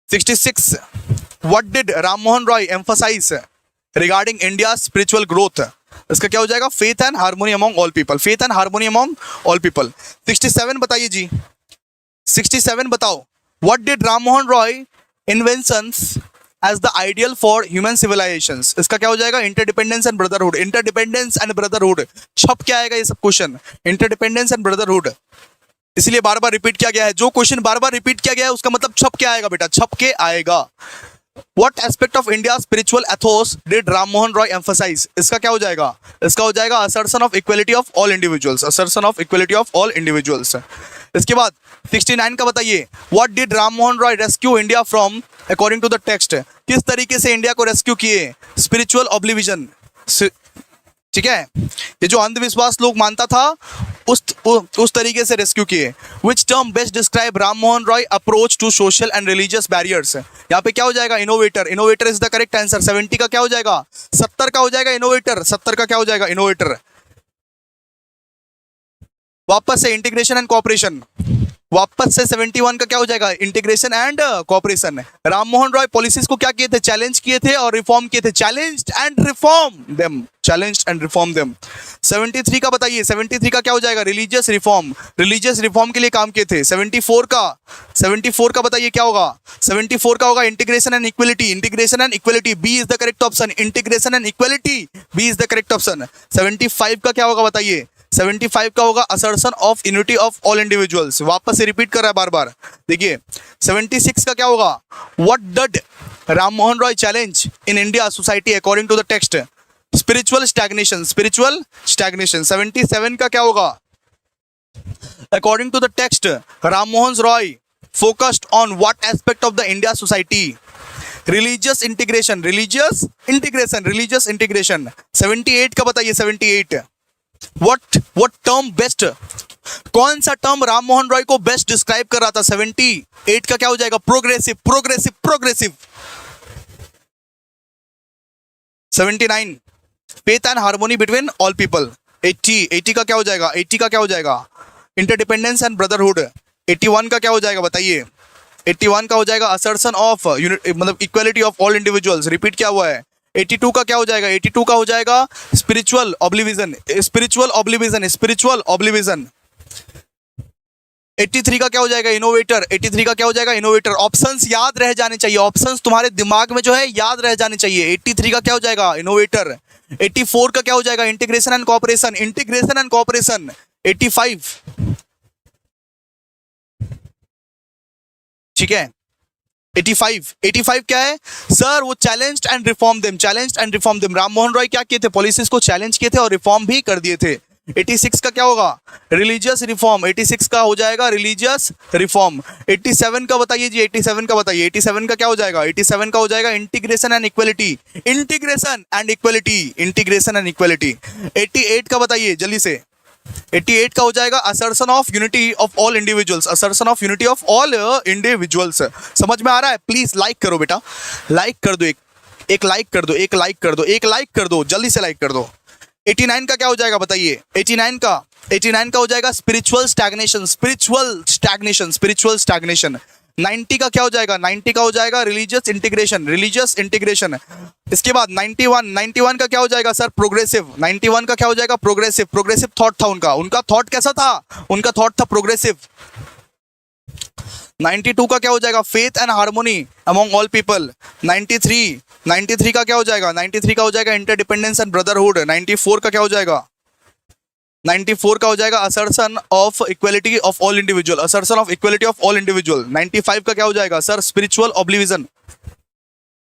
66 what did Ram Mohan Roy emphasize regarding India spiritual growth? इसका क्या हो जाएगा? Faith and harmony among all people, faith and harmony among all people. 67 बताइए जी, 67 बताओ, what did Ram Mohan Roy inventions as the ideal for human civilizations? इसका क्या हो जाएगा? Interdependence and brotherhood, interdependence and brotherhood. छप क्या आएगा ये सब क्वेश्चन? इंटरडिपेंडेंस एंड ब्रदरहुड, इसलिए बार बार रिपीट किया गया है। जो क्वेश्चन बार बार रिपीट किया गया है उसका मतलब छप के आएगा बेटा, छप के आएगा। What aspect of India's spiritual ethos did Ram Mohan Roy emphasize? इसका क्या हो जाएगा? इसका हो जाएगा assertion of equality of all individuals, assertion of equality of all individuals। इसके बाद 69 का बताइए, What did Ram Mohan Roy rescue India from according to the text? किस तरीके से इंडिया को रेस्क्यू किए? Spiritual oblivion, ठीक है, ये जो अंधविश्वास लोग मानता था उस तरीके से रेस्क्यू किए। Which term best describe Ram Mohan Roy approach to social and religious barriers? यहाँ पे क्या हो जाएगा? Innovator, innovator is the correct answer. 70 का क्या हो जाएगा? 70 का हो जाएगा इनोवेटर, 70 का क्या हो जाएगा? इनोवेटर। वापस से इंटीग्रेशन एंड कोऑपरेशन, वापस से 71 का क्या हो जाएगा? Integration and cooperation. Ram Mohan Roy policies को क्या किए थे? चैलेंज किए थे और रिफॉर्म किए थे। Challenged and reform them, challenged and reform them. 73 का बताइए, 73 का क्या हो जाएगा? रिलीजियस रिफॉर्म, रिलीजियस रिफॉर्म के लिए काम किए थे। 74 का बताइए क्या होगा? 74 का होगा integration and equality, integration and equality, B is the correct option. Integration and equality, B is the correct option. 75 का क्या होगा बताइए? 75 का होगा assertion of unity of all individuals, वापस से रिपीट कर रहा है बार बार। देखिए 76 का क्या होगा, what did Ram Mohan Roy challenge in India society according to the text, spiritual stagnation, spiritual stagnation. 77 का क्या होगा, according to the text Ram Mohan Roy focused on what aspect of the India society, religious integration, religious integration, religious integration. 78 का बताइए, 78 व्हाट टर्म बेस्ट, कौन सा टर्म राम मोहन रॉय को बेस्ट डिस्क्राइब कर रहा था। 78 का क्या हो जाएगा, progressive, progressive, progressive. 79 faith and harmony between all people. 80 का क्या हो जाएगा, 80 का क्या हो जाएगा, इंटरडिपेंडेंस एंड ब्रदरहुड। 81 का क्या हो जाएगा बताइए, 81 का हो जाएगा असर्शन ऑफ मतलब equality of all individuals, repeat क्या हुआ है। 82 का क्या हो जाएगा, 82 का हो जाएगा स्पिरिचुअल ऑब्लिविजन, स्पिरिचुअल ऑब्लिविजन, स्पिरिचुअल ऑब्लिविजन। 83 का क्या हो जाएगा, इनोवेटर। 83 का क्या हो जाएगा, इनोवेटर। ऑप्शंस याद रह जाने चाहिए, ऑप्शंस तुम्हारे दिमाग में जो है याद रह जाने चाहिए। 83 का क्या हो जाएगा, इनोवेटर। 84 का क्या हो जाएगा, integration and cooperation, integration and cooperation. 85 ठीक है। 85 क्या है सर, वो challenged and reform them, challenged and reform them. Ram Mohan Roy क्या किए थे, पॉलिसीज को चैलेंज किए थे और रिफॉर्म भी कर दिए थे। 86 का क्या होगा, रिलीजियस रिफॉर्म। 86 का हो जाएगा रिलीजियस रिफॉर्म। 87 का बताइए जी, 87 का बताइए। 87 का क्या हो जाएगा, 87 का हो जाएगा integration and equality, integration and equality, integration and equality. 88 का बताइए जल्दी से। 88 का हो जाएगा assertion of unity of all individuals, assertion of unity of all individuals. समझ में आ रहा है, प्लीज लाइक करो बेटा, लाइक कर दो, एक लाइक कर दो, एक लाइक कर दो, एक लाइक कर दो, जल्दी से लाइक कर दो। 89 का क्या हो जाएगा बताइए, 89 का हो जाएगा spiritual stagnation, spiritual stagnation, spiritual stagnation. 90 का क्या हो जाएगा, 90 का हो जाएगा रिलीजियस इंटीग्रेशन, रिलीजियस इंटीग्रेशन। इसके बाद 91 का क्या हो जाएगा सर, प्रोग्रेसिव। 91 का क्या हो जाएगा, प्रोग्रेसिव, प्रोग्रेसिव थॉट था उनका थॉट कैसा था, उनका थॉट था प्रोग्रेसिव। 92 का क्या हो जाएगा, faith and harmony among all people. 93 का क्या हो जाएगा, 93 का हो जाएगा इंटरडिपेंडेंस एंड ब्रदरहुड। 94 का क्या हो जाएगा, 94 का हो जाएगा assertion of equality of all individual, assertion of equality of all individual. 95 का क्या हो जाएगा सर, स्पिरिचुअल ऑब्लिविजन,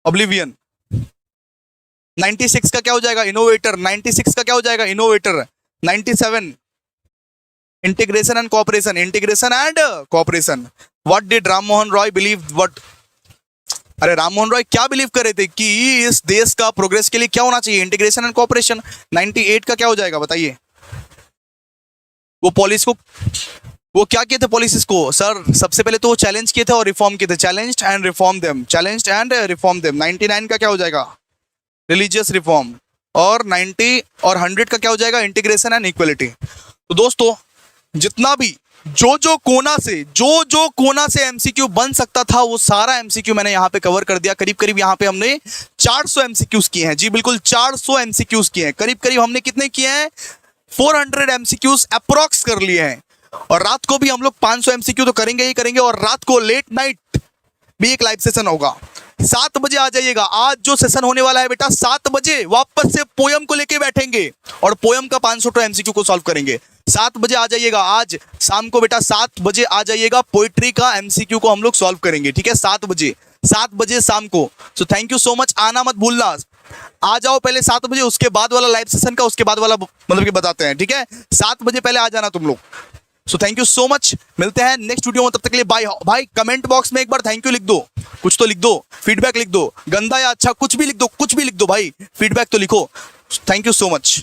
ऑब्लिवियन। 96 का क्या हो जाएगा, इनोवेटर। 96 का क्या हो जाएगा, innovator. 97 integration and cooperation, integration and cooperation. What did Ram Mohan Roy believe, what, अरे राम मोहन रॉय क्या बिलीव कर रहे थे कि इस देश का प्रोग्रेस के लिए क्या होना चाहिए, इंटीग्रेशन एंड कोऑपरेशन। 98 का क्या हो जाएगा बताइए, वो पॉलिसी को, वो क्या किए थे पॉलिसीज को सर, सबसे पहले तो वो चैलेंज किए थे और रिफॉर्म किए थे, challenged and reform them, challenged and reform them. 99 का क्या हो जाएगा, रिलीजियस रिफॉर्म। और 90 और 100 का क्या हो जाएगा, इंटीग्रेशन एंड इक्वलिटी। तो दोस्तों जितना भी जो कोना से एमसीक्यू बन सकता था वो सारा एमसीक्यू मैंने यहाँ पे कवर कर दिया। करीब करीब यहाँ पे हमने 400 एमसीक्यूज किए हैं जी, बिल्कुल 400 एमसीक्यूज किए हैं। करीब करीब हमने कितने किए हैं, 400 एमसीक्यूज अप्रॉक्स कर लिए हैं। और रात को भी हम लोग 500 एमसीक्यू तो करेंगे ही करेंगे, और रात को लेट नाइट भी एक लाइव सेशन होगा। 7 बजे आ जाइएगा, आज जो सेशन होने वाला है बेटा 7 बजे वापस से पोयम को लेके बैठेंगे और पोयम का 500 एमसीक्यू को सॉल्व करेंगे। 7 बजे आ जाइएगा, आज शाम को बेटा 7 बजे आ जाइएगा, पोइट्री का एमसीक्यू को हम लोग सॉल्व करेंगे, ठीक है, 7 बजे शाम को। So thank you so much, आना मत भूलना, आ जाओ पहले 7 बजे, उसके बाद वाला लाइव सेशन का उसके बाद वाला मतलब कि बताते हैं, ठीक है, 7 बजे पहले आ जाना तुम लोग। So thank you so much, मिलते हैं नेक्स्ट वीडियो में, तब तक के लिए बाय। भाई कमेंट बॉक्स में एक बार थैंक यू लिख दो, कुछ तो लिख दो, फीडबैक लिख दो, गंदा या अच्छा कुछ भी लिख दो, कुछ भी लिख दो भाई, फीडबैक तो लिखो। Thank you so much.